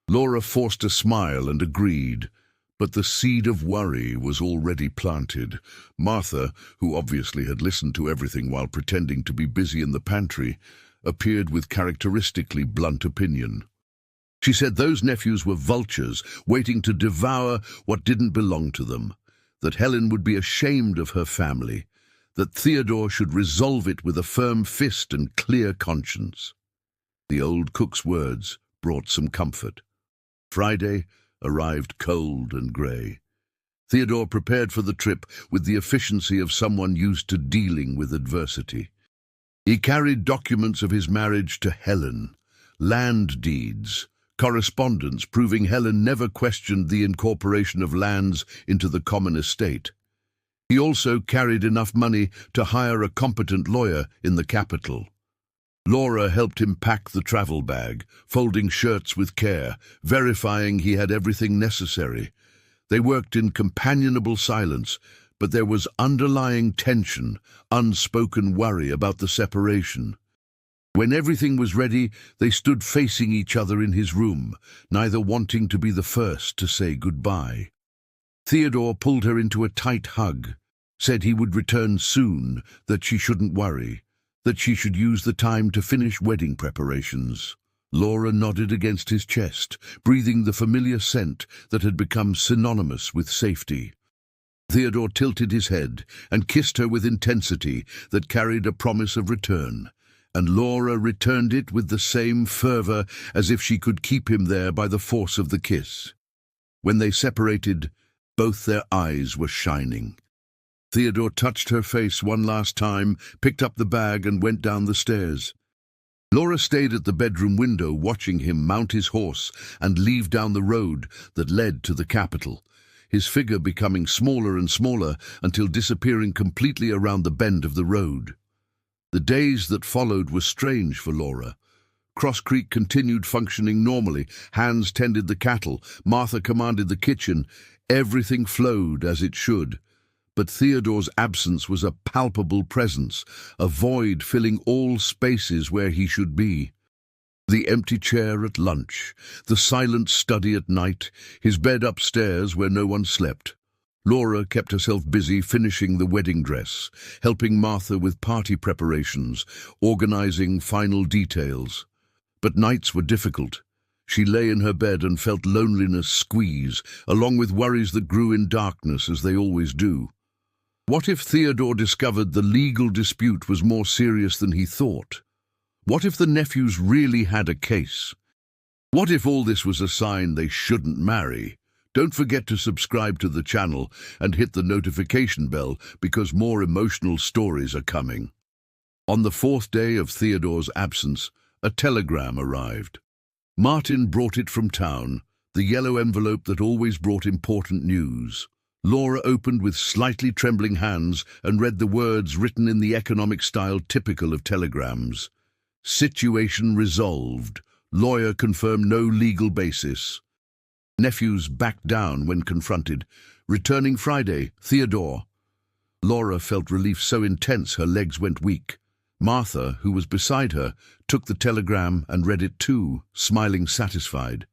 Laura forced a smile and agreed, but the seed of worry was already planted. Martha, who obviously had listened to everything while pretending to be busy in the pantry, appeared with characteristically blunt opinion. She said those nephews were vultures waiting to devour what didn't belong to them, that Helen would be ashamed of her family, that Theodore should resolve it with a firm fist and clear conscience. The old cook's words brought some comfort. Friday arrived cold and grey. Theodore prepared for the trip with the efficiency of someone used to dealing with adversity. He carried documents of his marriage to Helen, land deeds, correspondence proving Helen never questioned the incorporation of lands into the common estate. He also carried enough money to hire a competent lawyer in the capital. Laura helped him pack the travel bag, folding shirts with care, verifying he had everything necessary. They worked in companionable silence, but there was underlying tension, unspoken worry about the separation. When everything was ready, they stood facing each other in his room, neither wanting to be the first to say goodbye. Theodore pulled her into a tight hug, said he would return soon, that she shouldn't worry, that she should use the time to finish wedding preparations. Laura nodded against his chest, breathing the familiar scent that had become synonymous with safety. Theodore tilted his head and kissed her with intensity that carried a promise of return, and Laura returned it with the same fervor as if she could keep him there by the force of the kiss. When they separated, both their eyes were shining. Theodore touched her face one last time, picked up the bag and went down the stairs. Laura stayed at the bedroom window watching him mount his horse and leave down the road that led to the capital. his figure becoming smaller and smaller until disappearing completely around the bend of the road. The days that followed were strange for Laura. Cross Creek continued functioning normally. Hans tended the cattle, Martha commanded the kitchen. Everything flowed as it should. But Theodore's absence was a palpable presence, a void filling all spaces where he should be. The empty chair at lunch, the silent study at night, his bed upstairs where no one slept. Laura kept herself busy finishing the wedding dress, helping Martha with party preparations, organizing final details. But nights were difficult. She lay in her bed and felt loneliness squeeze, along with worries that grew in darkness as they always do. What if Theodore discovered the legal dispute was more serious than he thought? What if the nephews really had a case? What if all this was a sign they shouldn't marry? Don't forget to subscribe to the channel and hit the notification bell because more emotional stories are coming. On the fourth day of Theodore's absence, a telegram arrived. Martin brought it from town, the yellow envelope that always brought important news. Laura opened with slightly trembling hands and read the words written in the economic style typical of telegrams. Situation resolved. Lawyer confirmed no legal basis. Nephews backed down when confronted. Returning Friday, Theodore. Laura felt relief so intense her legs went weak. Martha, who was beside her, took the telegram and read it too, smiling satisfied.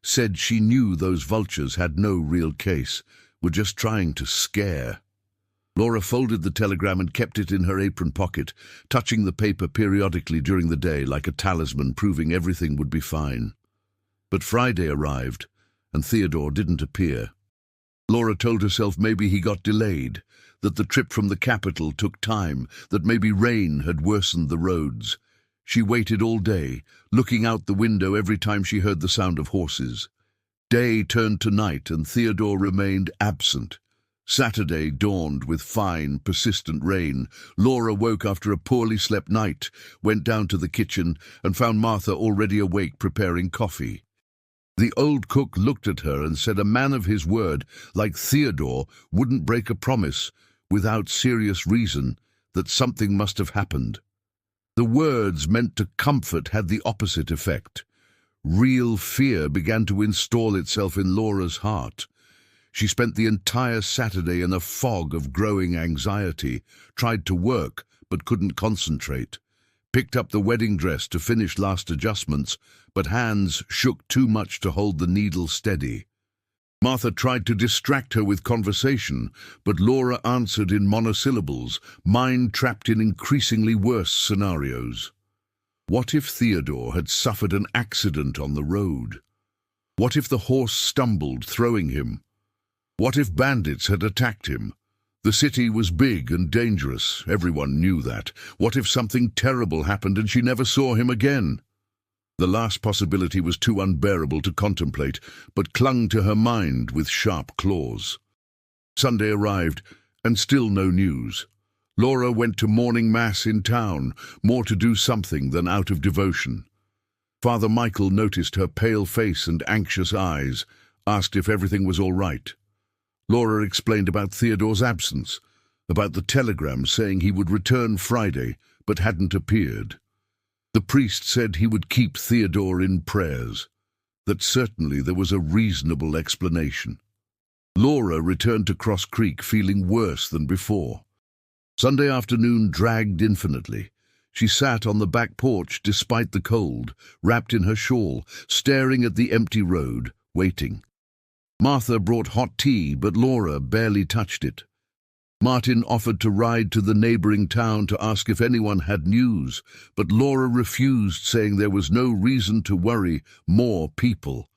Said she knew those vultures had no real case, were just trying to scare. Laura folded the telegram and kept it in her apron pocket, touching the paper periodically during the day like a talisman proving everything would be fine. But Friday arrived, and Theodore didn't appear. Laura told herself maybe he got delayed, that the trip from the capital took time, that maybe rain had worsened the roads. She waited all day, looking out the window every time she heard the sound of horses. Day turned to night, and Theodore remained absent. Saturday dawned with fine, persistent rain. Laura woke after a poorly slept night, went down to the kitchen, and found Martha already awake preparing coffee. The old cook looked at her and said a man of his word, like Theodore, wouldn't break a promise without serious reason, that something must have happened. The words meant to comfort had the opposite effect. Real fear began to install itself in Laura's heart. She spent the entire Saturday in a fog of growing anxiety, tried to work but couldn't concentrate, picked up the wedding dress to finish last adjustments, but hands shook too much to hold the needle steady. Martha tried to distract her with conversation, but Laura answered in monosyllables, mind trapped in increasingly worse scenarios. What if Theodore had suffered an accident on the road? What if the horse stumbled, throwing him? What if bandits had attacked him? The city was big and dangerous, everyone knew that. What if something terrible happened and she never saw him again? The last possibility was too unbearable to contemplate, but clung to her mind with sharp claws. Sunday arrived, and still no news. Laura went to morning mass in town, more to do something than out of devotion. Father Michael noticed her pale face and anxious eyes, asked if everything was all right. Laura explained about Theodore's absence, about the telegram saying he would return Friday, but hadn't appeared. The priest said he would keep Theodore in prayers, that certainly there was a reasonable explanation. Laura returned to Cross Creek feeling worse than before. Sunday afternoon dragged infinitely. She sat on the back porch despite the cold, wrapped in her shawl, staring at the empty road, waiting. Martha brought hot tea, but Laura barely touched it. Martin offered to ride to the neighboring town to ask if anyone had news, but Laura refused, saying there was no reason to worry more people.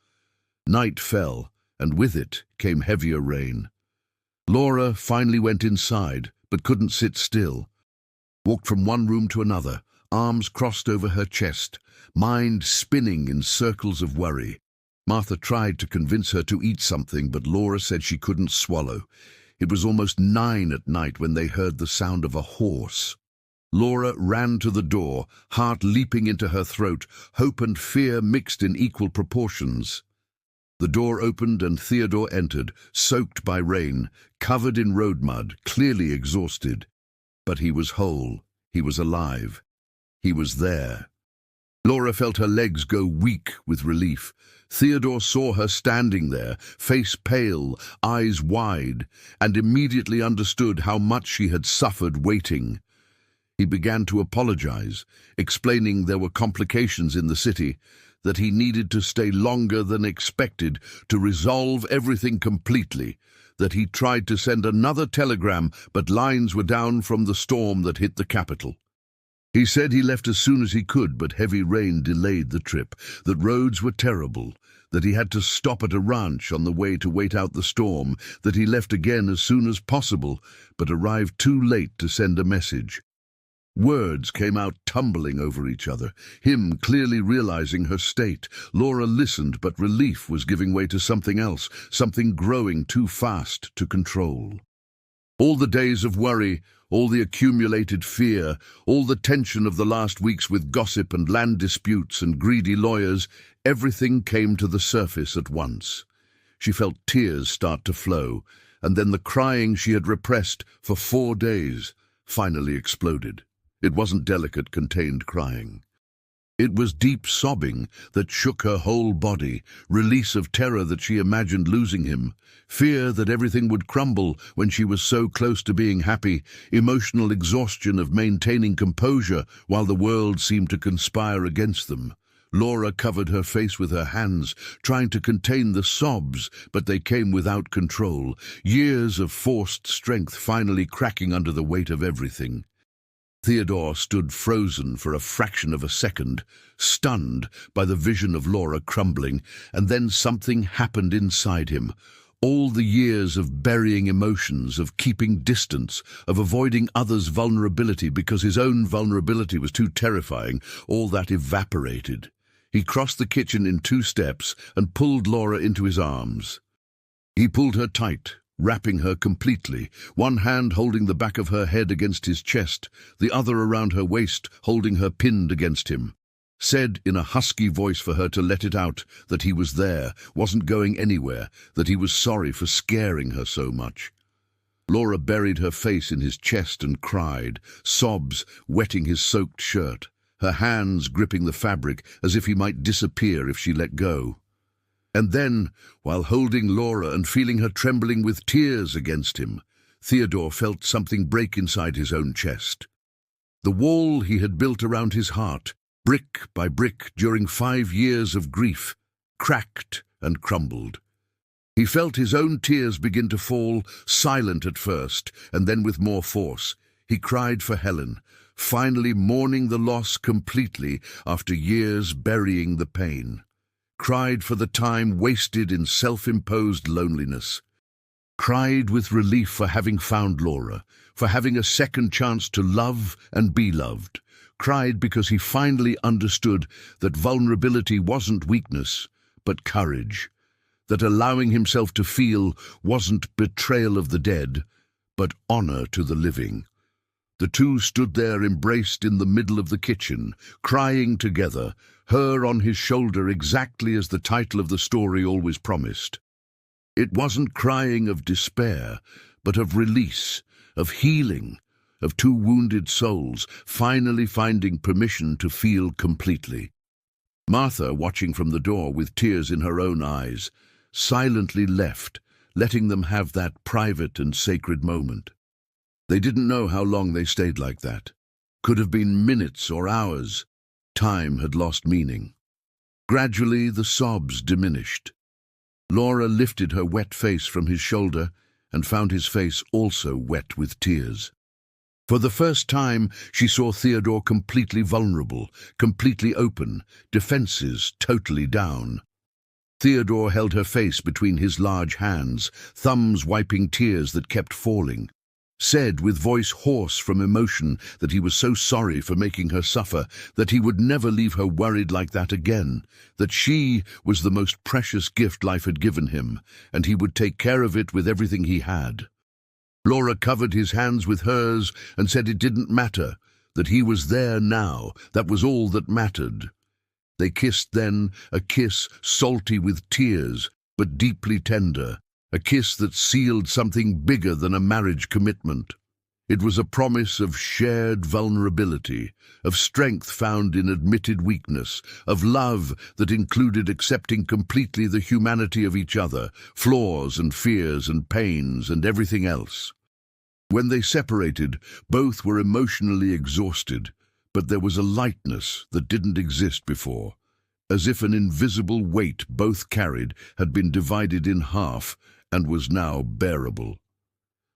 Night fell, and with it came heavier rain. Laura finally went inside, but couldn't sit still. Walked from one room to another, arms crossed over her chest, mind spinning in circles of worry. Martha tried to convince her to eat something, but Laura said she couldn't swallow. It was almost 9 at night when they heard the sound of a horse. Laura ran to the door, heart leaping into her throat, hope and fear mixed in equal proportions. The door opened and Theodore entered, soaked by rain, covered in road mud, clearly exhausted. But he was whole. He was alive. He was there. Laura felt her legs go weak with relief. Theodore saw her standing there, face pale, eyes wide, and immediately understood how much she had suffered waiting. He began to apologize, explaining there were complications in the city, that he needed to stay longer than expected to resolve everything completely, that he tried to send another telegram but lines were down from the storm that hit the capital. He said he left as soon as he could, but heavy rain delayed the trip, that roads were terrible, that he had to stop at a ranch on the way to wait out the storm, that he left again as soon as possible, but arrived too late to send a message. Words came out tumbling over each other, him clearly realizing her state. Laura listened, but relief was giving way to something else, something growing too fast to control. All the days of worry, all the accumulated fear, all the tension of the last weeks with gossip and land disputes and greedy lawyers, everything came to the surface at once. She felt tears start to flow, and then the crying she had repressed for 4 days finally exploded. It wasn't delicate, contained crying. It was deep sobbing that shook her whole body, release of terror that she imagined losing him, fear that everything would crumble when she was so close to being happy, emotional exhaustion of maintaining composure while the world seemed to conspire against them. Laura covered her face with her hands, trying to contain the sobs, but they came without control, years of forced strength finally cracking under the weight of everything. Theodore stood frozen for a fraction of a second, stunned by the vision of Laura crumbling, and then something happened inside him. All the years of burying emotions, of keeping distance, of avoiding others' vulnerability because his own vulnerability was too terrifying, all that evaporated. He crossed the kitchen in 2 steps and pulled Laura into his arms. He pulled her tight, wrapping her completely, one hand holding the back of her head against his chest, the other around her waist, holding her pinned against him. Said in a husky voice for her to let it out, that he was there, wasn't going anywhere, that he was sorry for scaring her so much. Laura buried her face in his chest and cried, sobs wetting his soaked shirt, her hands gripping the fabric as if he might disappear if she let go. And then, while holding Laura and feeling her trembling with tears against him, Theodore felt something break inside his own chest. The wall he had built around his heart, brick by brick during 5 years of grief, cracked and crumbled. He felt his own tears begin to fall, silent at first, and then with more force. He cried for Helen, finally mourning the loss completely after years burying the pain. Cried for the time wasted in self-imposed loneliness. Cried with relief for having found Laura, for having a second chance to love and be loved. Cried because he finally understood that vulnerability wasn't weakness, but courage. That allowing himself to feel wasn't betrayal of the dead, but honor to the living. The two stood there embraced in the middle of the kitchen, crying together, her on his shoulder exactly as the title of the story always promised. It wasn't crying of despair, but of release, of healing, of 2 wounded souls finally finding permission to feel completely. Martha, watching from the door with tears in her own eyes, silently left, letting them have that private and sacred moment. They didn't know how long they stayed like that. Could have been minutes or hours. Time had lost meaning. Gradually the sobs diminished. Laura lifted her wet face from his shoulder and found his face also wet with tears. For the first time, she saw Theodore completely vulnerable, completely open, defenses totally down. Theodore held her face between his large hands, thumbs wiping tears that kept falling. Said with voice hoarse from emotion that he was so sorry for making her suffer, that he would never leave her worried like that again, that she was the most precious gift life had given him, and he would take care of it with everything he had. Laura covered his hands with hers and said it didn't matter, that he was there now, that was all that mattered. They kissed then, a kiss salty with tears, but deeply tender, a kiss that sealed something bigger than a marriage commitment. It was a promise of shared vulnerability, of strength found in admitted weakness, of love that included accepting completely the humanity of each other, flaws and fears and pains and everything else. When they separated, both were emotionally exhausted, but there was a lightness that didn't exist before, as if an invisible weight both carried had been divided in half and was now bearable.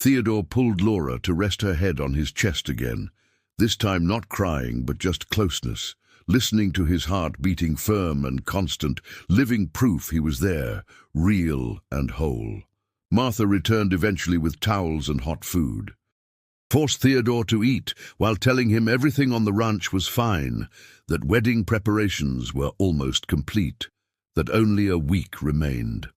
Theodore pulled Laura to rest her head on his chest again, this time not crying but just closeness, listening to his heart beating firm and constant, living proof he was there, real and whole. Martha returned eventually with towels and hot food. Forced Theodore to eat while telling him everything on the ranch was fine, that wedding preparations were almost complete, that only a week remained.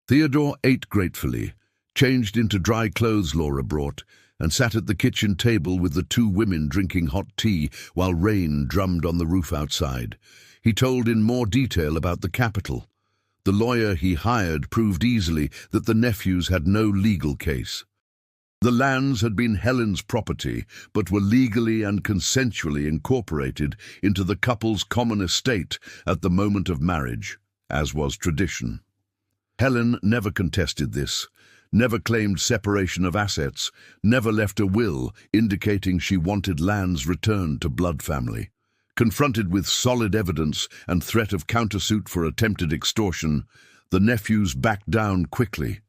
Theodore ate gratefully, changed into dry clothes Laura brought, and sat at the kitchen table with the two women drinking hot tea while rain drummed on the roof outside. He told in more detail about the capital. The lawyer he hired proved easily that the nephews had no legal case. The lands had been Helen's property, but were legally and consensually incorporated into the couple's common estate at the moment of marriage, as was tradition. Helen never contested this, never claimed separation of assets, never left a will indicating she wanted lands returned to blood family. Confronted with solid evidence and threat of countersuit for attempted extortion, the nephews backed down quickly.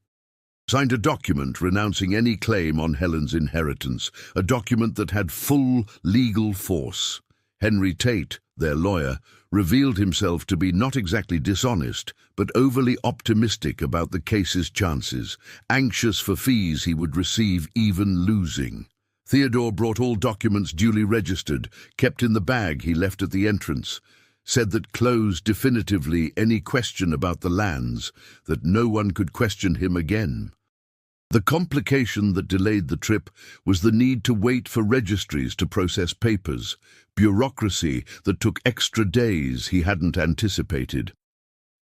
Signed a document renouncing any claim on Helen's inheritance, a document that had full legal force. Henry Tate, their lawyer, revealed himself to be not exactly dishonest, but overly optimistic about the case's chances, anxious for fees he would receive even losing. Theodore brought all documents duly registered, kept in the bag he left at the entrance, said that closed definitively any question about the lands, that no one could question him again. The complication that delayed the trip was the need to wait for registries to process papers, bureaucracy that took extra days he hadn't anticipated.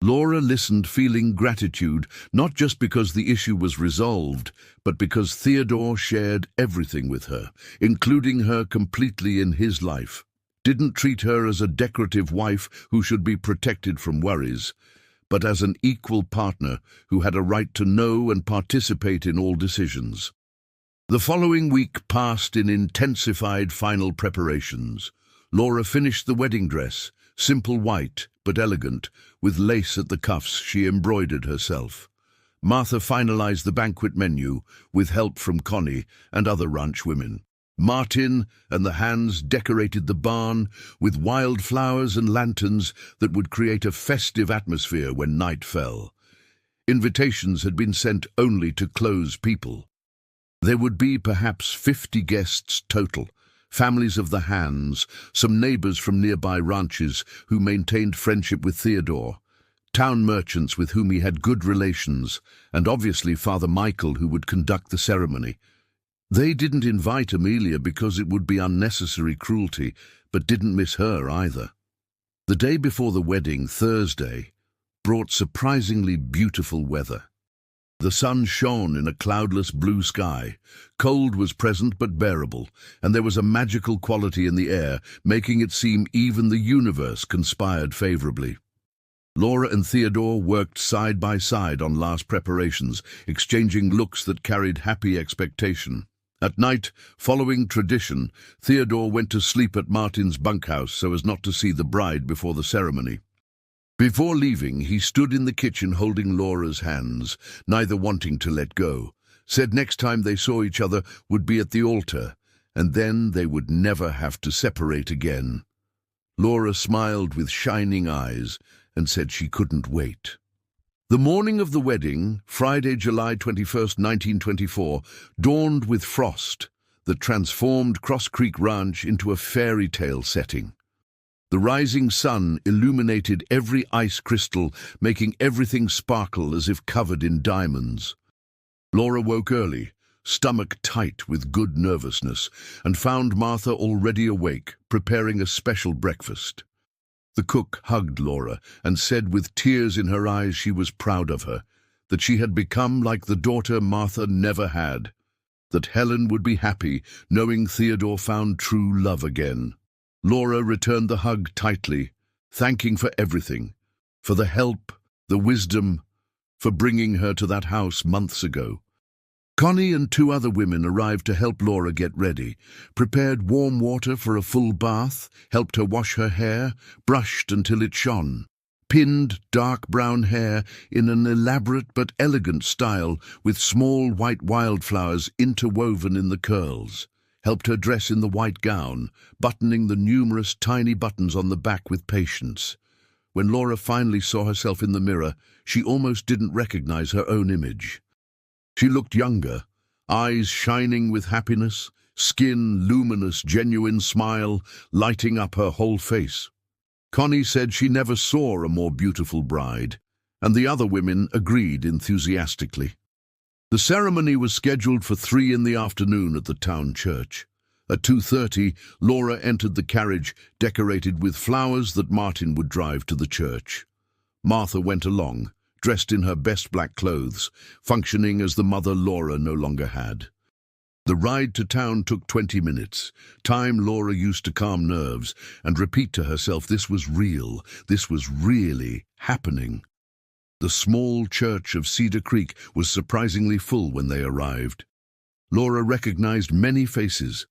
Laura listened feeling gratitude, not just because the issue was resolved, but because Theodore shared everything with her, including her completely in his life. Didn't treat her as a decorative wife who should be protected from worries, but as an equal partner who had a right to know and participate in all decisions. The following week passed in intensified final preparations. Laura finished the wedding dress, simple white but elegant, with lace at the cuffs she embroidered herself. Martha finalized the banquet menu with help from Connie and other ranch women. Martin and the hands decorated the barn with wildflowers and lanterns that would create a festive atmosphere when night fell. Invitations had been sent only to close people. There would be perhaps 50 guests total, families of the hands, some neighbors from nearby ranches who maintained friendship with Theodore, town merchants with whom he had good relations, and obviously Father Michael, who would conduct the ceremony. They didn't invite Amelia because it would be unnecessary cruelty, but didn't miss her either. The day before the wedding, Thursday, brought surprisingly beautiful weather. The sun shone in a cloudless blue sky. Cold was present but bearable, and there was a magical quality in the air, making it seem even the universe conspired favorably. Laura and Theodore worked side by side on last preparations, exchanging looks that carried happy expectation. At night, following tradition, Theodore went to sleep at Martin's bunkhouse so as not to see the bride before the ceremony. Before leaving, he stood in the kitchen holding Laura's hands, neither wanting to let go, said next time they saw each other would be at the altar, and then they would never have to separate again. Laura smiled with shining eyes and said she couldn't wait. The morning of the wedding, Friday, July 21st, 1924, dawned with frost that transformed Cross Creek Ranch into a fairy tale setting. The rising sun illuminated every ice crystal, making everything sparkle as if covered in diamonds. Laura woke early, stomach tight with good nervousness, and found Martha already awake, preparing a special breakfast. The cook hugged Laura and said with tears in her eyes she was proud of her, that she had become like the daughter Martha never had, that Helen would be happy knowing Theodore found true love again. Laura returned the hug tightly, thanking for everything, for the help, the wisdom, for bringing her to that house months ago. Connie and 2 other women arrived to help Laura get ready, prepared warm water for a full bath, helped her wash her hair, brushed until it shone, pinned dark brown hair in an elaborate but elegant style with small white wildflowers interwoven in the curls, helped her dress in the white gown, buttoning the numerous tiny buttons on the back with patience. When Laura finally saw herself in the mirror, she almost didn't recognize her own image. She looked younger, eyes shining with happiness, skin luminous, genuine smile lighting up her whole face. Connie said she never saw a more beautiful bride, and the other women agreed enthusiastically. The ceremony was scheduled for 3 in the afternoon at the town church. At 2:30, Laura entered the carriage decorated with flowers that Martin would drive to the church. Martha went along, dressed in her best black clothes, functioning as the mother Laura no longer had. The ride to town took 20 minutes, time Laura used to calm nerves and repeat to herself this was real, this was really happening. The small church of Cedar Creek was surprisingly full when they arrived. Laura recognized many faces,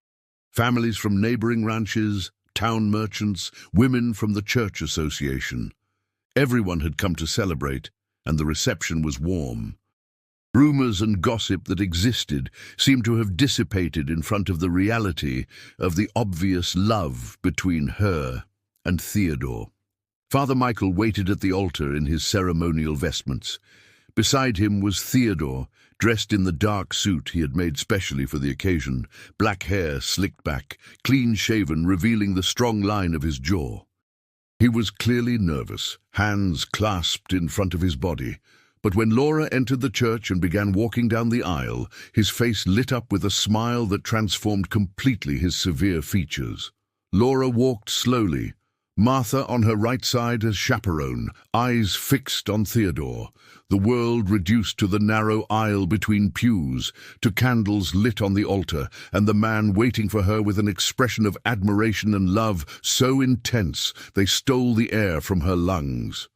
families from neighboring ranches, town merchants, women from the church association. Everyone had come to celebrate, and the reception was warm. Rumors and gossip that existed seemed to have dissipated in front of the reality of the obvious love between her and Theodore. Father Michael waited at the altar in his ceremonial vestments. Beside him was Theodore, dressed in the dark suit he had made specially for the occasion, black hair slicked back, clean-shaven, revealing the strong line of his jaw. He was clearly nervous, hands clasped in front of his body. But when Laura entered the church and began walking down the aisle, his face lit up with a smile that transformed completely his severe features. Laura walked slowly, Martha on her right side as chaperone, eyes fixed on Theodore, the world reduced to the narrow aisle between pews, to candles lit on the altar, and the man waiting for her with an expression of admiration and love so intense they stole the air from her lungs.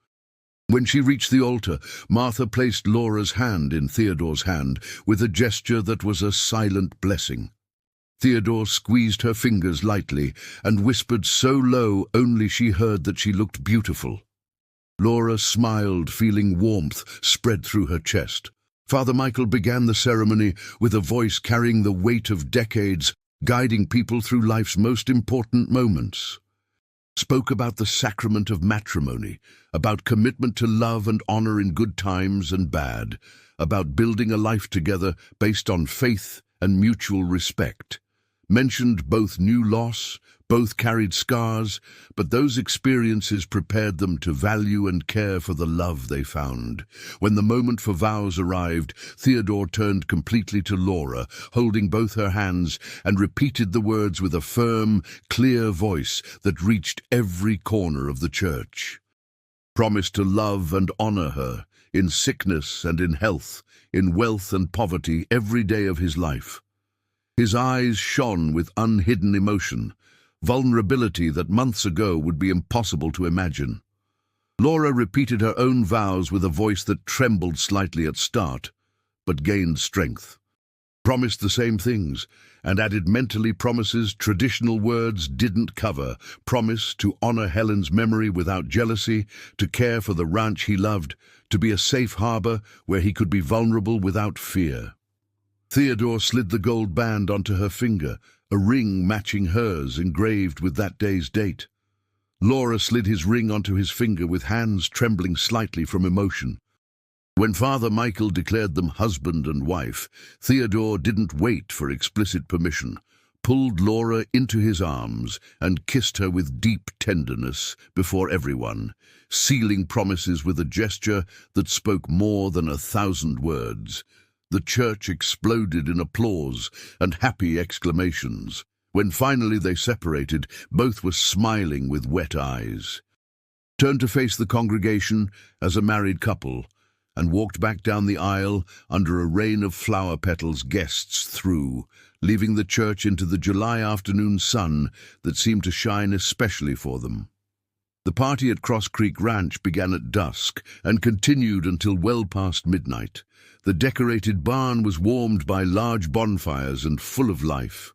When she reached the altar, Martha placed Laura's hand in Theodore's hand with a gesture that was a silent blessing. Theodore squeezed her fingers lightly and whispered so low only she heard that she looked beautiful. Laura smiled, feeling warmth spread through her chest. Father Michael began the ceremony with a voice carrying the weight of decades, guiding people through life's most important moments. Spoke about the sacrament of matrimony, about commitment to love and honor in good times and bad, about building a life together based on faith and mutual respect. Mentioned both knew loss, both carried scars, but those experiences prepared them to value and care for the love they found. When the moment for vows arrived, Theodore turned completely to Laura, holding both her hands, and repeated the words with a firm, clear voice that reached every corner of the church. Promised to love and honor her, in sickness and in health, in wealth and poverty, every day of his life. His eyes shone with unhidden emotion, vulnerability that months ago would be impossible to imagine. Laura repeated her own vows with a voice that trembled slightly at start, but gained strength. Promised the same things, and added mentally promises traditional words didn't cover. Promise to honor Helen's memory without jealousy, to care for the ranch he loved, to be a safe harbor where he could be vulnerable without fear. Theodore slid the gold band onto her finger, a ring matching hers engraved with that day's date. Laura slid his ring onto his finger with hands trembling slightly from emotion. When Father Michael declared them husband and wife, Theodore didn't wait for explicit permission, pulled Laura into his arms and kissed her with deep tenderness before everyone, sealing promises with a gesture that spoke more than 1,000 words. The church exploded in applause and happy exclamations. When finally they separated, both were smiling with wet eyes. turned to face the congregation as a married couple, and walked back down the aisle under a rain of flower petals guests threw, leaving the church into the July afternoon sun that seemed to shine especially for them. The party at Cross Creek Ranch began at dusk and continued until well past midnight. The decorated barn was warmed by large bonfires and full of life.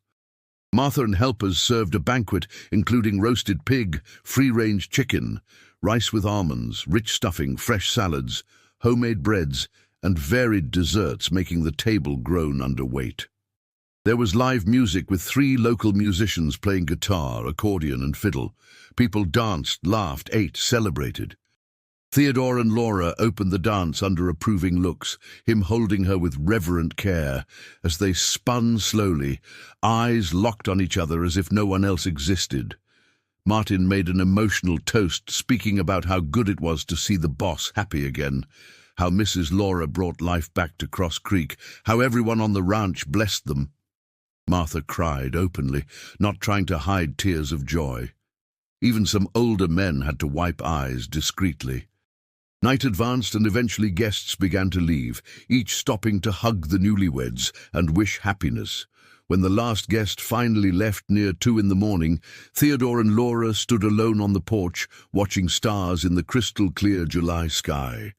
Martha and helpers served a banquet including roasted pig, free-range chicken, rice with almonds, rich stuffing, fresh salads, homemade breads, and varied desserts, making the table groan under weight. There was live music with 3 local musicians playing guitar, accordion, and fiddle. People danced, laughed, ate, celebrated. Theodore and Laura opened the dance under approving looks, him holding her with reverent care as they spun slowly, eyes locked on each other as if no one else existed. Martin made an emotional toast, speaking about how good it was to see the boss happy again, how Mrs. Laura brought life back to Cross Creek, how everyone on the ranch blessed them. Martha cried openly, not trying to hide tears of joy. Even some older men had to wipe eyes discreetly. Night advanced and eventually guests began to leave, each stopping to hug the newlyweds and wish happiness. When the last guest finally left near 2 in the morning, Theodore and Laura stood alone on the porch, watching stars in the crystal-clear July sky.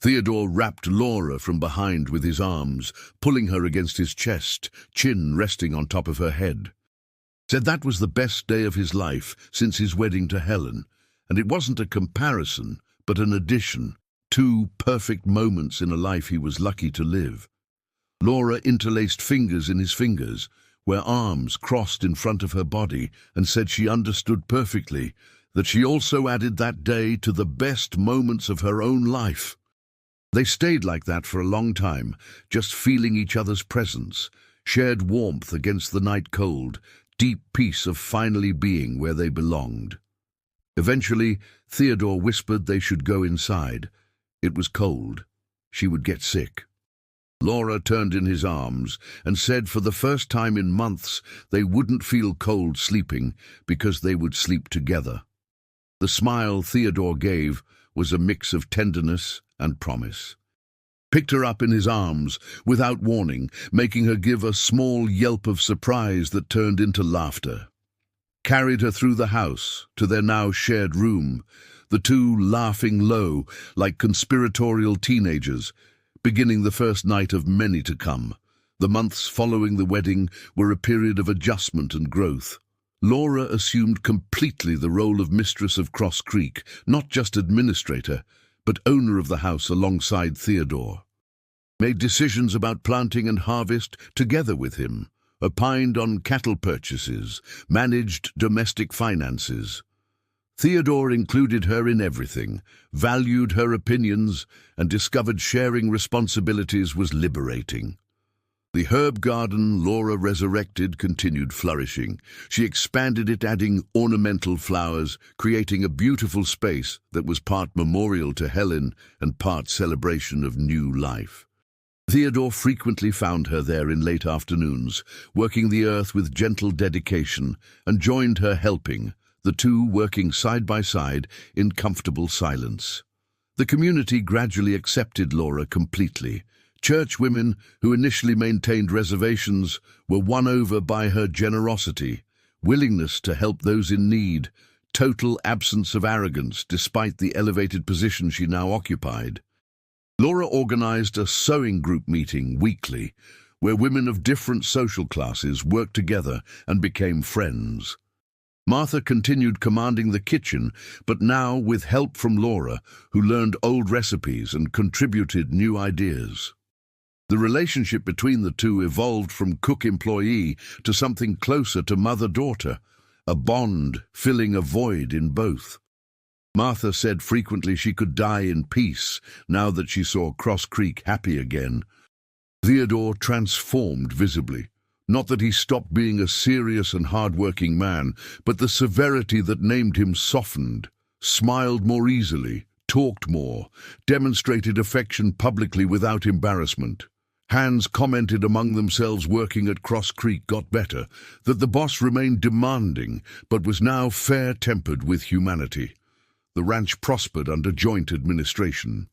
Theodore wrapped Laura from behind with his arms, pulling her against his chest, chin resting on top of her head. Said that was the best day of his life since his wedding to Helen, and it wasn't a comparison, but an addition, 2 perfect moments in a life he was lucky to live. Laura interlaced fingers in his fingers, where arms crossed in front of her body, and said she understood perfectly that she also added that day to the best moments of her own life. They stayed like that for a long time, just feeling each other's presence, shared warmth against the night cold, deep peace of finally being where they belonged. Eventually, Theodore whispered they should go inside. It was cold. She would get sick. Laura turned in his arms and said for the first time in months they wouldn't feel cold sleeping because they would sleep together. The smile Theodore gave was a mix of tenderness and promise. Picked her up in his arms without warning, making her give a small yelp of surprise that turned into laughter. Carried her through the house to their now shared room, the 2 laughing low like conspiratorial teenagers, beginning the first night of many to come. The months following the wedding were a period of adjustment and growth. Laura assumed completely the role of mistress of Cross Creek, not just administrator, but owner of the house alongside Theodore. Made decisions about planting and harvest together with him, opined on cattle purchases, managed domestic finances. Theodore included her in everything, valued her opinions, and discovered sharing responsibilities was liberating. The herb garden Laura resurrected continued flourishing. She expanded it, adding ornamental flowers, creating a beautiful space that was part memorial to Helen and part celebration of new life. Theodore frequently found her there in late afternoons, working the earth with gentle dedication, and joined her helping, the 2 working side by side in comfortable silence. The community gradually accepted Laura completely. Church women, who initially maintained reservations, were won over by her generosity, willingness to help those in need, total absence of arrogance despite the elevated position she now occupied. Laura organized a sewing group meeting weekly, where women of different social classes worked together and became friends. Martha continued commanding the kitchen, but now with help from Laura, who learned old recipes and contributed new ideas. The relationship between the 2 evolved from cook-employee to something closer to mother-daughter, a bond filling a void in both. Martha said frequently she could die in peace now that she saw Cross Creek happy again. Theodore transformed visibly. Not that he stopped being a serious and hard-working man, but the severity that named him softened, smiled more easily, talked more, demonstrated affection publicly without embarrassment. Hands commented among themselves working at Cross Creek got better, that the boss remained demanding, but was now fair-tempered with humanity. The ranch prospered under joint administration.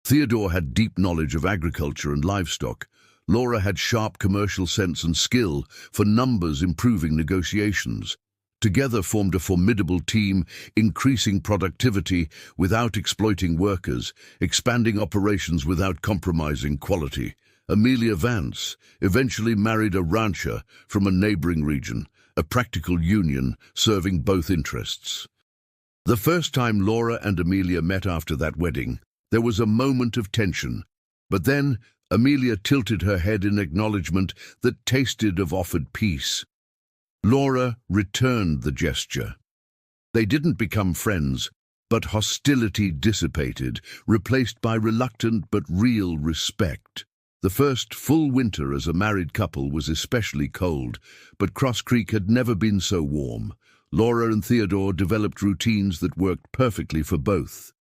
Theodore had deep knowledge of agriculture and livestock. Laura had sharp commercial sense and skill for numbers improving negotiations. Together formed a formidable team, increasing productivity without exploiting workers, expanding operations without compromising quality. Amelia Vance eventually married a rancher from a neighboring region, a practical union serving both interests. The first time Laura and Amelia met after that wedding, there was a moment of tension, but then Amelia tilted her head in acknowledgement that tasted of offered peace. Laura returned the gesture. They didn't become friends, but hostility dissipated, replaced by reluctant but real respect. The first full winter as a married couple was especially cold, but Cross Creek had never been so warm. Laura and Theodore developed routines that worked perfectly for both.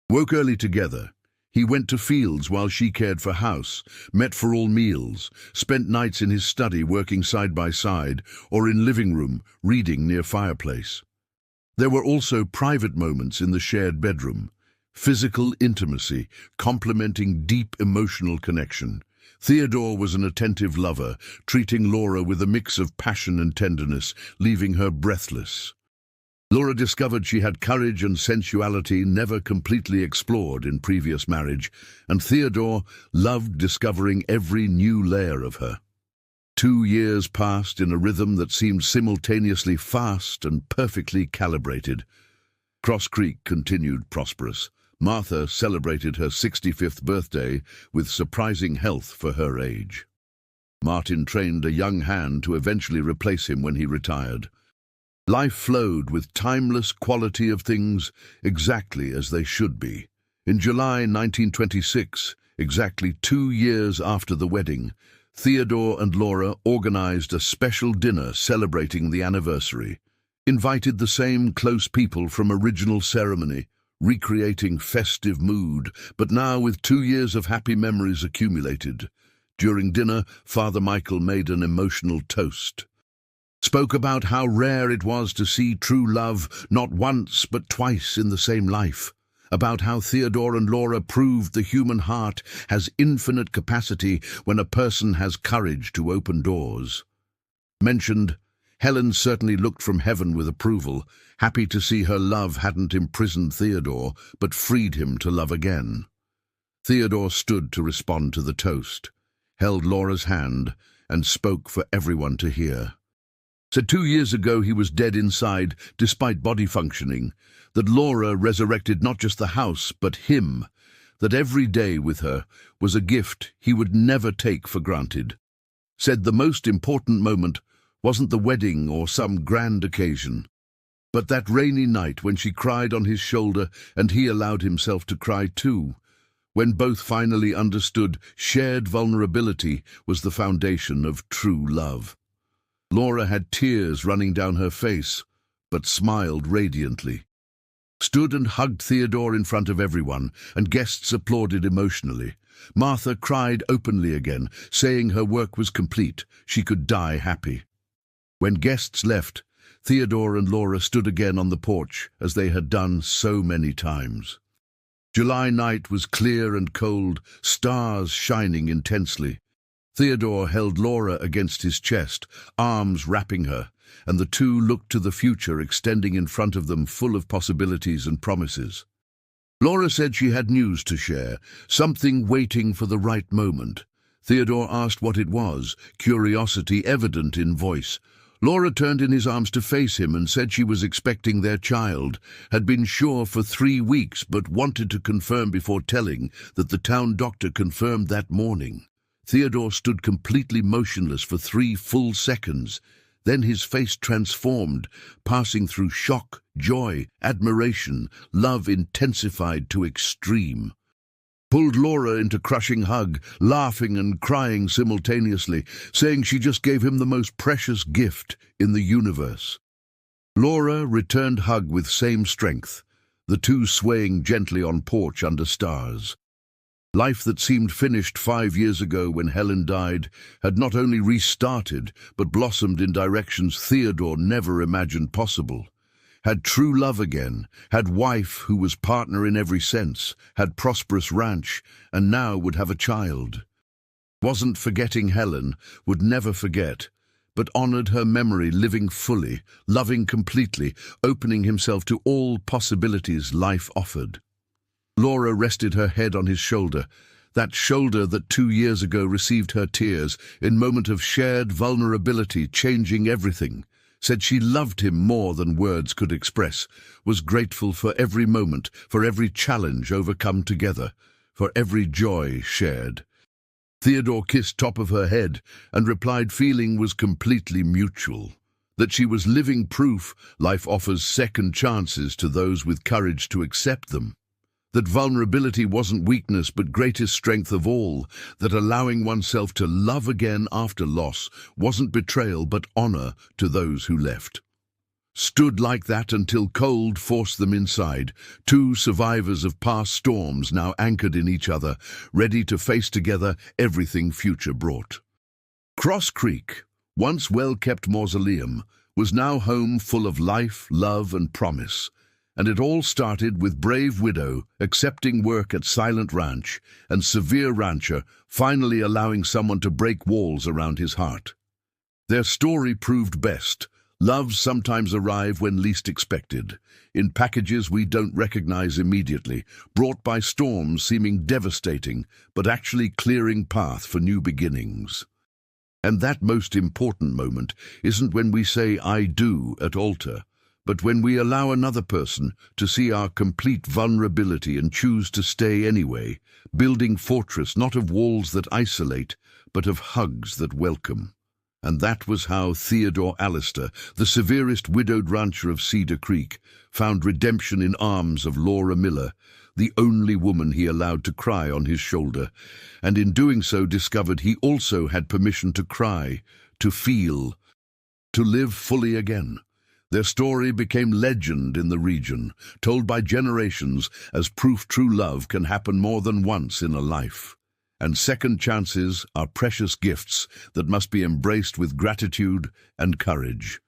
Woke early together. He went to fields while she cared for house, met for all meals, spent nights in his study working side by side, or in living room, reading near fireplace. There were also private moments in the shared bedroom, physical intimacy, complementing deep emotional connection. Theodore was an attentive lover, treating Laura with a mix of passion and tenderness, leaving her breathless. Laura discovered she had courage and sensuality never completely explored in previous marriage, and Theodore loved discovering every new layer of her. 2 years passed in a rhythm that seemed simultaneously fast and perfectly calibrated. Cross Creek continued prosperous. Martha celebrated her 65th birthday with surprising health for her age. Martin trained a young hand to eventually replace him when he retired. Life flowed with timeless quality of things exactly as they should be. In July 1926, exactly 2 years after the wedding, Theodore and Laura organized a special dinner celebrating the anniversary, invited the same close people from original ceremony, recreating festive mood, but now with 2 years of happy memories accumulated. During dinner, Father Michael made an emotional toast. Spoke about how rare it was to see true love not once but twice in the same life, about how Theodore and Laura proved the human heart has infinite capacity when a person has courage to open doors. Mentioned, Helen certainly looked from heaven with approval, happy to see her love hadn't imprisoned Theodore but freed him to love again. Theodore stood to respond to the toast, held Laura's hand, and spoke for everyone to hear. Said 2 years ago he was dead inside, despite body functioning, that Laura resurrected not just the house, but him, that every day with her was a gift he would never take for granted. Said the most important moment wasn't the wedding or some grand occasion, but that rainy night when she cried on his shoulder and he allowed himself to cry too, when both finally understood shared vulnerability was the foundation of true love. Laura had tears running down her face, but smiled radiantly. Stood and hugged Theodore in front of everyone, and guests applauded emotionally. Martha cried openly again, saying her work was complete, she could die happy. When guests left, Theodore and Laura stood again on the porch, as they had done so many times. July night was clear and cold, stars shining intensely. Theodore held Laura against his chest, arms wrapping her, and the two looked to the future extending in front of them, full of possibilities and promises. Laura said she had news to share, something waiting for the right moment. Theodore asked what it was, curiosity evident in voice. Laura turned in his arms to face him and said she was expecting their child, had been sure for 3 weeks but wanted to confirm before telling that the town doctor confirmed that morning. Theodore stood completely motionless for 3 full seconds. Then his face transformed, passing through shock, joy, admiration, love intensified to extreme. Pulled Laura into crushing hug, laughing and crying simultaneously, saying she just gave him the most precious gift in the universe. Laura returned hug with same strength, the two swaying gently on porch under stars. Life that seemed finished 5 years ago when Helen died had not only restarted but blossomed in directions Theodore never imagined possible. had true love again, had wife who was partner in every sense, had prosperous ranch, and now would have a child. Wasn't forgetting Helen, would never forget, but honored her memory, living fully, loving completely, opening himself to all possibilities life offered. Laura rested her head on his shoulder, that shoulder that 2 years ago received her tears in moment of shared vulnerability, changing everything. Said she loved him more than words could express, was grateful for every moment, for every challenge overcome together, for every joy shared. Theodore kissed top of her head and replied feeling was completely mutual, that she was living proof life offers second chances to those with courage to accept them, that vulnerability wasn't weakness but greatest strength of all, that allowing oneself to love again after loss wasn't betrayal but honor to those who left. Stood like that until cold forced them inside, two survivors of past storms now anchored in each other, ready to face together everything future brought. Cross Creek, once well-kept mausoleum, was now home full of life, love and promise. And it all started with brave widow accepting work at Silent Ranch and severe rancher finally allowing someone to break walls around his heart. Their story proved best. Love sometimes arrive when least expected, in packages we don't recognize immediately, brought by storms seeming devastating, but actually clearing path for new beginnings. And that most important moment isn't when we say "I do" at altar, but when we allow another person to see our complete vulnerability and choose to stay anyway, building fortress not of walls that isolate, but of hugs that welcome. And that was how Theodore Allister, the severest widowed rancher of Cedar Creek, found redemption in arms of Laura Miller, the only woman he allowed to cry on his shoulder, and in doing so discovered he also had permission to cry, to feel, to live fully again. Their story became legend in the region, told by generations as proof true love can happen more than once in a life. And second chances are precious gifts that must be embraced with gratitude and courage.